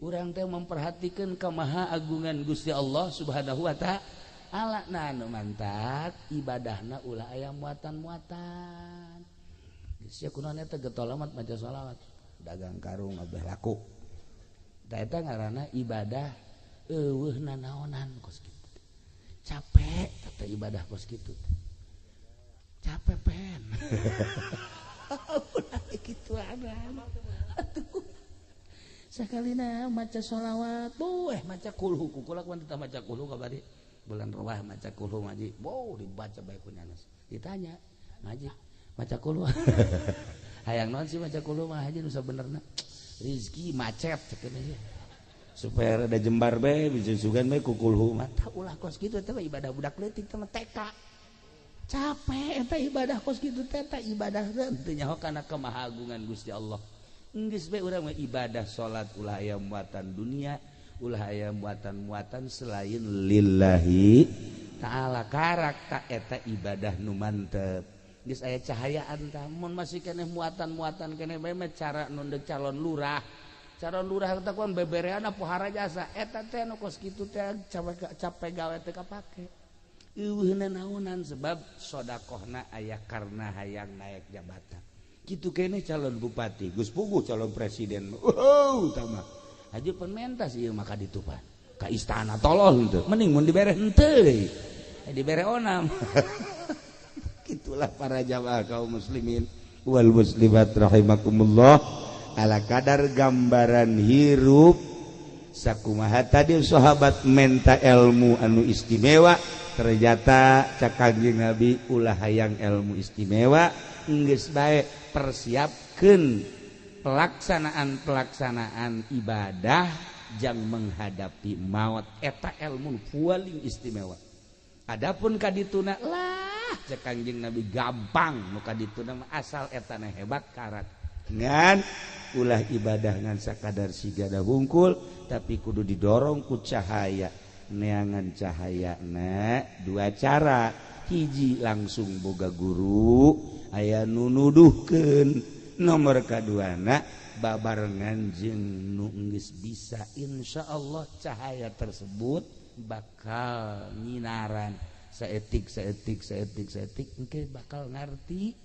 urang teh memperhatikan kamaha agungan Gusti Allah Subhanahu wa taala. Nah anu mantap ibadahna ulah aya muatan-muatan. Geus kunaon eta getolamat maca shalawat, dagang karung abeh laku. Da eta ngaranna ibadah eueuh nanaonan kos kitu. Capek tata ibadah kos kitu. Capek pen. Ulah kitu ada. Atuh. Sakalina maca shalawat, maca kulhu kukulak mun teu maca kulhu kabari. Bulan Rawah maca kulhu ngaji. Dibaca bae ku nyanes. Ditanya, ngaji maca kulhu. Hayang naon sih maca kulhu mah haji nu sabenerna. Rizki macet cekeun aja. Supaya ada jembar be bisa sugan be kukulhu mata ulah kos kitu teh ibadah budak leutik teh TK capek eta ibadah kos kitu teh ibadah teu nyaho kana kemahagungan Gusti Allah geus be urang mah ibadah salat ulah aya muatan dunia ulah aya muatan-muatan selain lillahi taala karak ta eta ibadah nu mantep geus aya cahayaan tah mun masih keneh muatan-muatan keneh bae mah cara nu calon lurah calon lurah teh kon bebereana pohara jasa eta teh nu kos kitu teh capek gawe teh kapake eueuh nanaonan sebab sedekahna aya karna hayang naik jabatan kitu keneh calon bupati Gus Puguh calon presiden tah mah haji penmentas ieu maka ditupan ka istana tolol henteu mending mun dibere henteu deui dibere onam kitulah para jamaah kaum muslimin wal muslimat rahimakumullah ala kadar gambaran hirup sakumaha tadi sahabat menta ilmu anu istimewa ternyata cak Kangjeng Nabi ulah hayang ilmu istimewa geus bae persiapkeun pelaksanaan ibadah jang menghadapi maut eta ilmu paling istimewa adapun kadituna lah cak Kangjeng Nabi gampang nu kadituna asal etana hebat karat ngan ulah ibadah ngan sakadar sigada hungkul tapi kudu didorong ku cahaya neangan cahayana dua cara hiji langsung boga guru aya nu nuduhkeun nomor kaduana babarengan jeung nu geus bisa insyaallah cahaya tersebut bakal nyinaran saetik engke bakal ngarti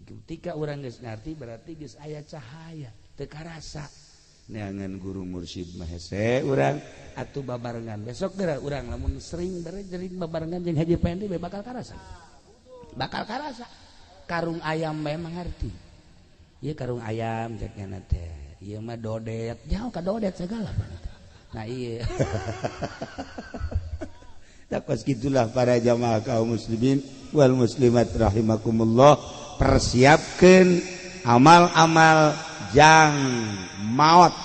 ketika orang geus ngarti berarti geus aya cahaya teu karasa neangan guru mursyid mah hese urang atuh babarengan besok geura urang lamun sering bere-jering babarengan jeung Haji Pendi bakal karasa karung ayam memang ngarti ieu karung ayam cekna teh ieu mah dodet jauh ka dodet segala nah ieu takos gitulah para jamaah kaum muslimin wal muslimat rahimakumullah persiapkan amal-amal jang maut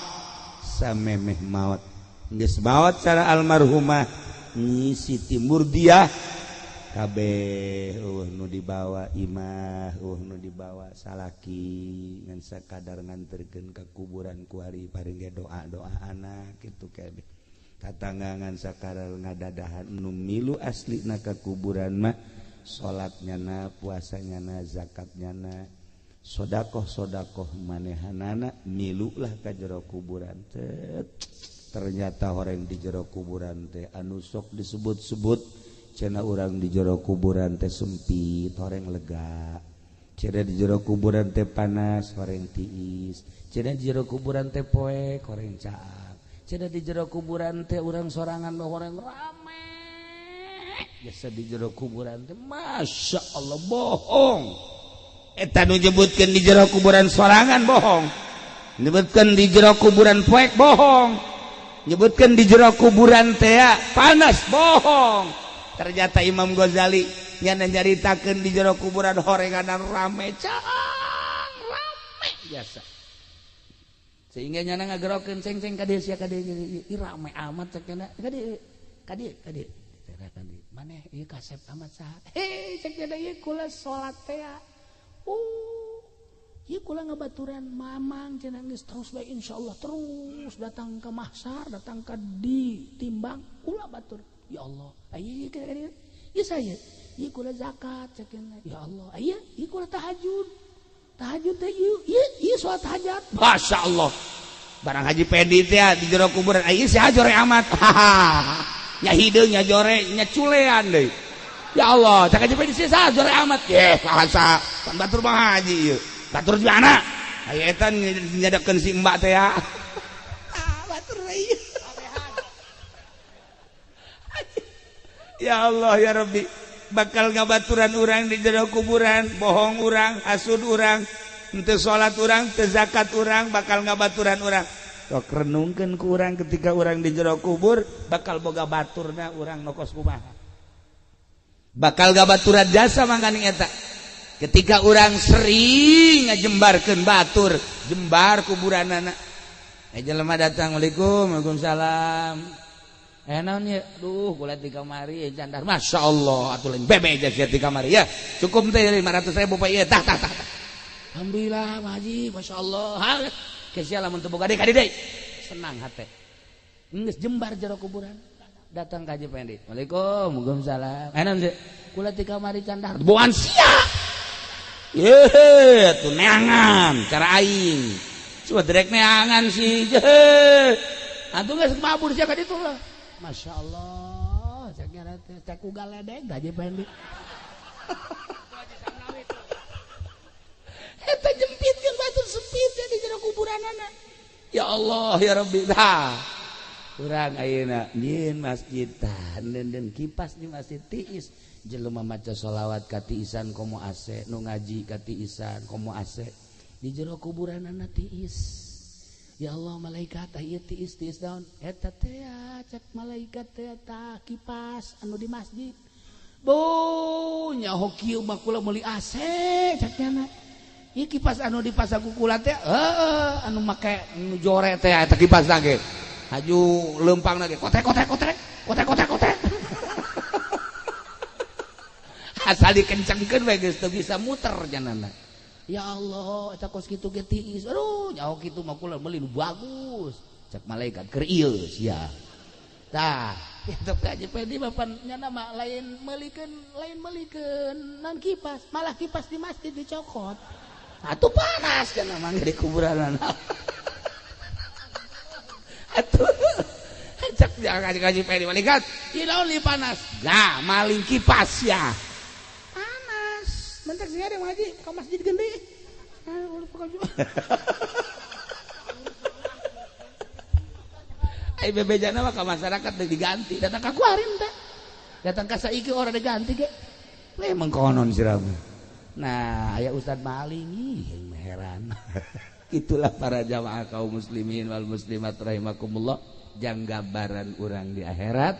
samemeh maut geus maut cara almarhumah Nyi Siti Murdiah kabeh nu dibawa imah nu dibawa salaki ngan sakadar nganterkeun ka kuburan ku ari paring doa-doa anak kitu kabeh tatanggangan sakadar ngadadahan nu milu aslina ka kuburan mah salatnyana puasanyana zakatnyana sodakoh manehanana milulah ka jero kuburan teh ternyata horeng di jero kuburan teh anu sok disebut-sebut cenah urang di jero kuburan teh sempit horeng lega cenah di jero kuburan teh panas horeng tiis cenah di jero kuburan teh poek horeng caak cenah di jero kuburan teh urang sorangan horeng rame biasa di jero kuburan teh masya Allah bohong eta nu nyebutkeun di jero kuburan sorangan bohong nyebutkeun di jero kuburan poek bohong nyebutkeun di jero kuburan teh panas bohong ternyata Imam Ghazali nyana nyaritakeun di jero kuburan horenganan rame caang rame biasa sehingga nyana ngagerokeun ceng-ceng ka dieu sia ka dieu rame amat cenah ka dieu maneh ieu kasep amat saha cek cenah ieu kula salat teh ieu kula ngabaturan mamang cenah geus terus bae insyaallah terus datang ke mahsyar datang ke ditimbang kula batur ya Allah aya ieu saya ieu kula zakat cekeuna ya Allah aya ieu kula tahajud teh ieu salat hajat masyaallah barang haji pedi teh di jero kuburan aya si hajore amat nya hideung nya jore nya culean deui ya Allah cak haji pedi si hajore amat bahasa pan batur mah haji ieu batur di mana aya eta nyadakeun si mbak teh ya batur ieu ya Allah ya Rabbi bakal ngabaturan urang di jero kuburan bohong urang hasud urang henteu salat urang teu zakat urang bakal ngabaturan urang sok renungkeun ku urang ketika urang di jero kubur bakal boga baturna urang nokos kumaha bakal ngabaturan jasa mangkaning eta ketika urang sering ngajembarkeun batur jembar kuburanana jelema datang Assalamualaikum Waalaikumsalam naon ya duh kula di kamari candar masyaallah atuh lain bebe aja di kamari ya cukup teh 500.000 Pak ieu tah alhamdulillah Pak Haji masyaallah kesia lamun teu boga deui senang hate geus jembar jero kuburan datang ka Haji Pendi Waalaikumsalam naon teh kula di kamari candar boan sia ye atuh neangan cara aing coba direk neangan sih atuh geus mabur sia ka ditu lah Masya Allah, cek ugal ledek, Haji Pendi. Eta jempitkeun batur sempit di jero kuburanana. Ya Allah, ya Rabbi. Tah. Urang ayeuna nyieun masjid tah, den kipas di masjid tiis. Jelema maca sholawat ka tiisan komo ase, nu ngaji ka tiisan komo ase. Di jero kuburanana tiis. Ya Allah malaikat ieu tiis daun eta teh cek malaikat teh tah kipas anu di masjid bo nyaho kieu mah kula meuli AC cekna ieu kipas anu dipasaku kula teh anu make nu jore teh eta kipas ge haju leumpangna ge kotek asal dikencengkeun we geus teu bisa muter janana ya Allah eta kos kitu ge tiis aduh nyaho kitu mah kula meuli nu bagus cek malaikat keur ieu sia tah kitu Haji Pendi bapan nyana mah lain meulikeun naon kipas malah kipas di masjid dicokot atuh panas cenah mah di kuburanna atuh cek Haji Pendi malaikat ieu naon li panas nah maling kipas ya mentek sih ada ngaji ke masjid gede. Ai bebejana mah ka masyarakat teu diganti, datang ka kuarin teh. Datang ka saiki orang diganti ge. We mengkonon sirama. Nah, aya Ustad maling ih heran. Itulah para jamaah kaum muslimin wal muslimat rahimakumullah janggabaran urang di akhirat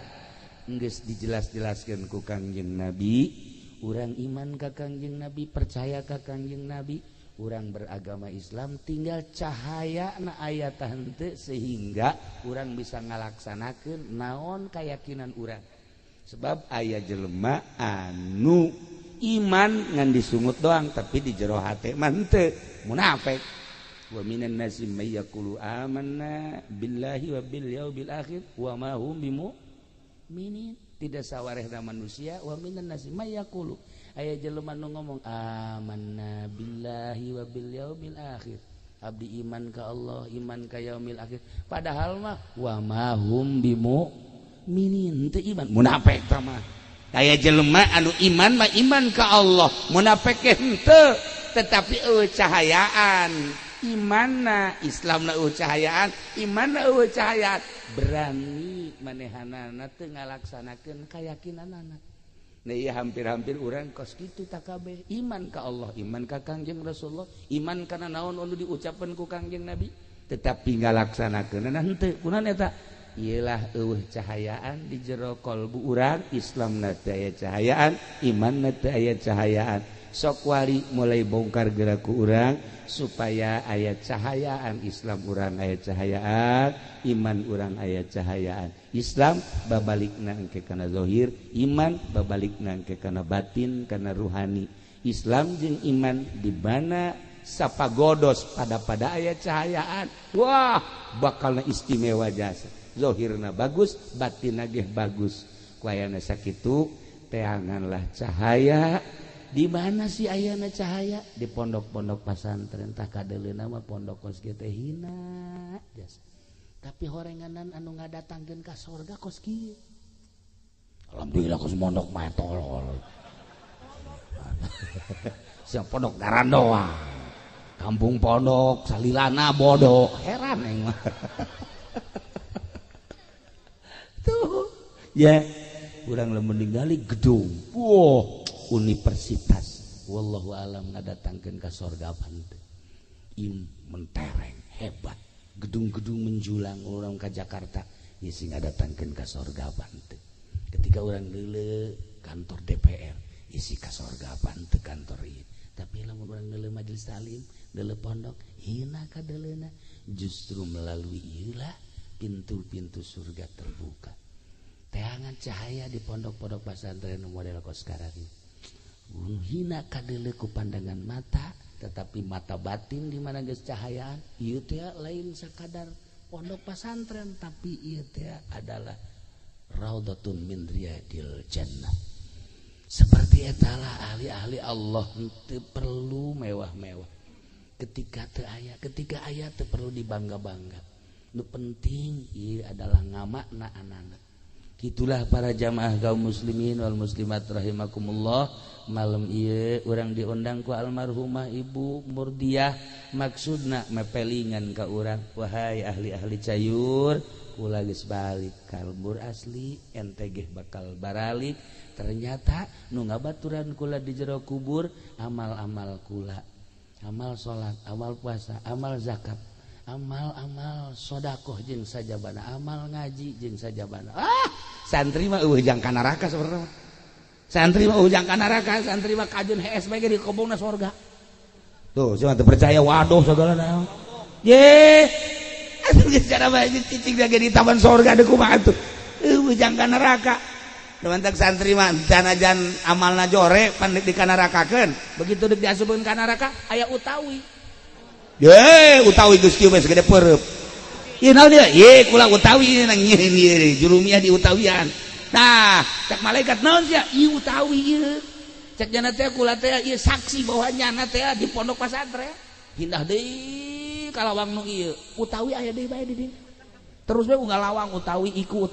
geus dijelas-jelaskeun ku Kangjeng Nabi. Urang iman ka Kangjeng Nabi percaya ka Kangjeng Nabi urang beragama Islam tinggal cahaya na ayat henteu sehingga urang bisa ngalaksanakeun naon keyakinan urang sebab aya jelema anu iman ngan disungut doang tapi di jero hate mah henteu munafik wa minan nasi may yaqulu amanna billahi wa bil yaumil akhir wa ma hum bimu'minin tidak sawarehna manusia wa minan nasi may yaqulu aya jelema nu ngomong amanna billahi wa bil yaumil akhir abdi iman ka Allah iman ka yaumil akhir padahal mah wa ma hum bimu'minin teu iman munafik tah mah aya jelema anu iman mah iman ka Allah munafik henteu tetapi eueuh cahayaan imanna Islamna eueuh cahayaan imanna eueuh cahayaan berani manehanana teu ngalaksanakeun kayakinanana. Nah ieu hampir-hampir urang kos kitu tak kabeh iman ka Allah, iman ka Kangjeng Rasulullah, iman kana naon anu diucapkeun ku Kangjeng Nabi, tetapi ngalaksanakeunna henteu. Kunaon eta? Ieulah eueuh cahayaan di jero kalbu urang, Islamna teu aya cahayaan, imanna teu aya cahayaan. Sok wali mulai bongkar gerak ku urang supaya aya cahayaan Islam urang aya cahayaan iman urang aya cahayaan Islam babalikna engke kana zahir iman babalikna engke kana batin kana ruhani Islam jeung iman di mana sapa godos pada ayat cahayaan wah bakalna istimewa jasa zahirna bagus batinna ge bagus kuayana sakitu teanganlah cahaya di mana sih ayana cahaya di pondok-pondok pesantren tah kadeleuna mah pondok kos ge teh hina jasa tapi horenganan anu ngadatangkeun ka surga kos kieu alhamdulillah kos pondok mah tolol siang pondok daran doang kampung pondok salilana bodoh heran eng tuh ya urang lamun ningali gedung wah universitas wallahu alam ngadatangkeun ka sorgapan teh im mentereng hebat gedung-gedung menjulang urang ka Jakarta ieu sing ngadatangkeun ka sorgapan teh ketika urang leuleuh kantor DPR isi ka sorgapan teh kantor ieu tapi lamun urang leuleuh majelis taklim leuleuh pondok hina kadeleuna justru melalui ieu lah pintu-pintu surga terbuka teangan cahaya di pondok-pondok pesantren model kos sekarang hina kadeleuna ku pandangan mata tetapi mata batin di mana geus cahayaan ieu teh lain sakadar pondok pesantren tapi ieu teh adalah raudhatun min riyadil jannah seperti etalah ahli-ahli Allah teu perlu mewah-mewah ketika aya teu perlu dibangga-bangga nu penting ieu adalah ngamakna anak-anak gitulah para jamaah kaum muslimin wal muslimat rahimakumullah malam ieu urang diundang ku almarhumah Ibu Murdiah maksudna mepelingan ka urang wahai ahli-ahli cayur kula geus balik kalbur asli ente ge bakal baralik ternyata nu ngabaturan kula di jero kubur amal-amal kula amal salat amal puasa amal zakat amal-amal sedekah jeung sajabana amal ngaji jeung sajabana santri mah ujang ka neraka saudara santri mah ujang ka neraka santri mah kajeun HS bae di kobongna surga tuh cuma teu percaya waduh segala naon ye atuh geus cara bae cicing lagi di taman surga deuk kumaha atuh ujang ka neraka teman-teman santri mah sanajan amalna jore pan dikanarakakeun begitu deuk diasupkeun ka neraka aya utawi ye utawi geus kieu mah segede peureup ieu naon ieu ye kula utawi nang ieu jurumiah di utawian nah cek malaikat naon sia ieu utawi ieu cek jana teh kula teh ieu saksi bahwa nyana teh di pondok pesantren hindah deui kalawang nu ieu utawi aya deui bae di dieu terus we unggal lawang utawi iku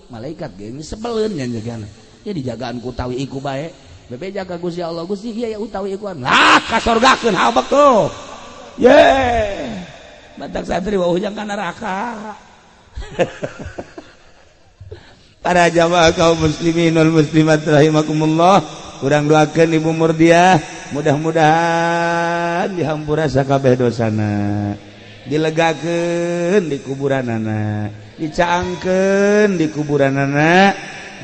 malaikat ge sebeleun nya jagana ya dijagaan ku utawi iku bae bebe jaga Gusti Allah Gusti ieu ya utawi ikuan lah ka sorgakeun habek tuh ye batak santri wah ujang ka neraka para jamaah kaum muslimin wal muslimat rahimakumullah urang doakeun Ibu Murdiah mudah-mudahan dihampura sakabeh dosana dilegakeun di kuburanana dicaangkeun di kuburanana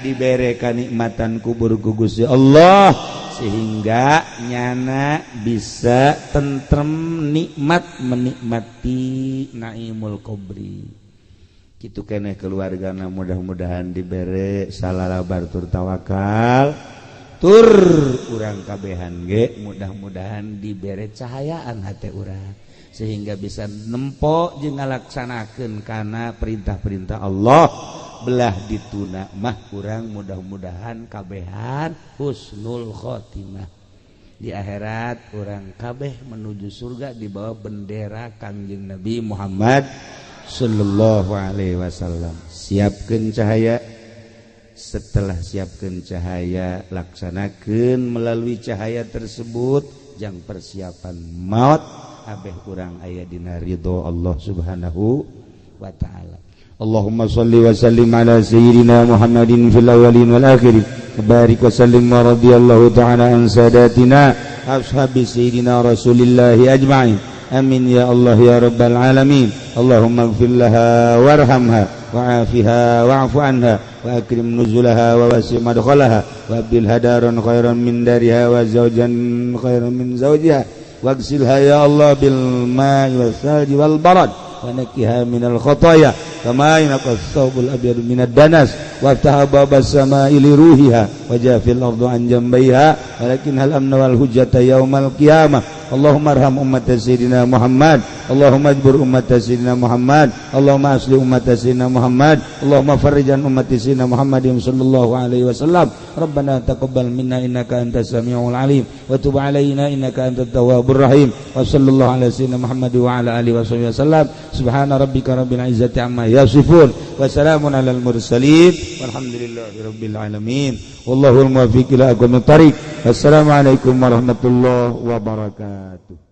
dibere kanikmatan kubur ku Gusti Allah sehingga nyana bisa tentrem nikmat menikmati naimul kubri kitu keneh keluargana mudah-mudahan dibere salalabar tur tawakal tur urang kabehan ge mudah-mudahan dibere cahayaan hate urang sehingga bisa nempo jeung ngalaksanakeun kana perintah-perintah Allah belah dituna mah kurang mudah-mudahan kabehan husnul khotimah di akhirat urang kabeh menuju surga di bawah bendera Kangjeng Nabi Muhammad sallallahu alaihi wasallam siapkeun cahaya setelah siapkeun cahaya laksanakeun melalui cahaya tersebut jang persiapan maut abeh urang aya dina ridho Allah Subhanahu wa taala. Allahumma shalli wa sallim ala sayyidina Muhammadin fil awwalin wal akhirin barik wa sallim wa radhiyallahu ta'ala an sadatina ashabi sayyidina Rasulillah ajma'in amin ya Allah ya rabbal alamin. Allahumma ighfir laha warhamha wa'afiha wa'fu anha wa akrim nuzulaha wa wasi' madkhalaha wa abdil hadaran khairan min dariha wa zawjan khairan min zawjiha واغسلها يا الله بالماء والثلج والبرد ونقها من الخطايا كما ينقى الثوب الأبيض من الدنس وافتح باب السماء لروحها وجاف الأرض عن جنبيها ولكن هل أمن والهجة يوم القيامة Allahumma arham ummat sayyidina Muhammad, Allahumma ajbur ummat sayyidina Muhammad, Allahumma asli ummat sayyidina Muhammad, Allahumma farrijan ummat sayyidina Muhammadin sallallahu alaihi wasallam. Rabbana taqabbal minna innaka antas samiul alim wa tub alaina innaka antat tawwabur rahim. Wa sallallahu ala sayyidina Muhammad wa ala alihi wasallam. Subhana rabbika rabbil izzati amma yasifun wa salamun alal mursalin walhamdulillahi rabbil alamin. Wallahul muwaffiq ila aqwamit thariq. Assalamualaikum warahmatullahi wabarakatuh.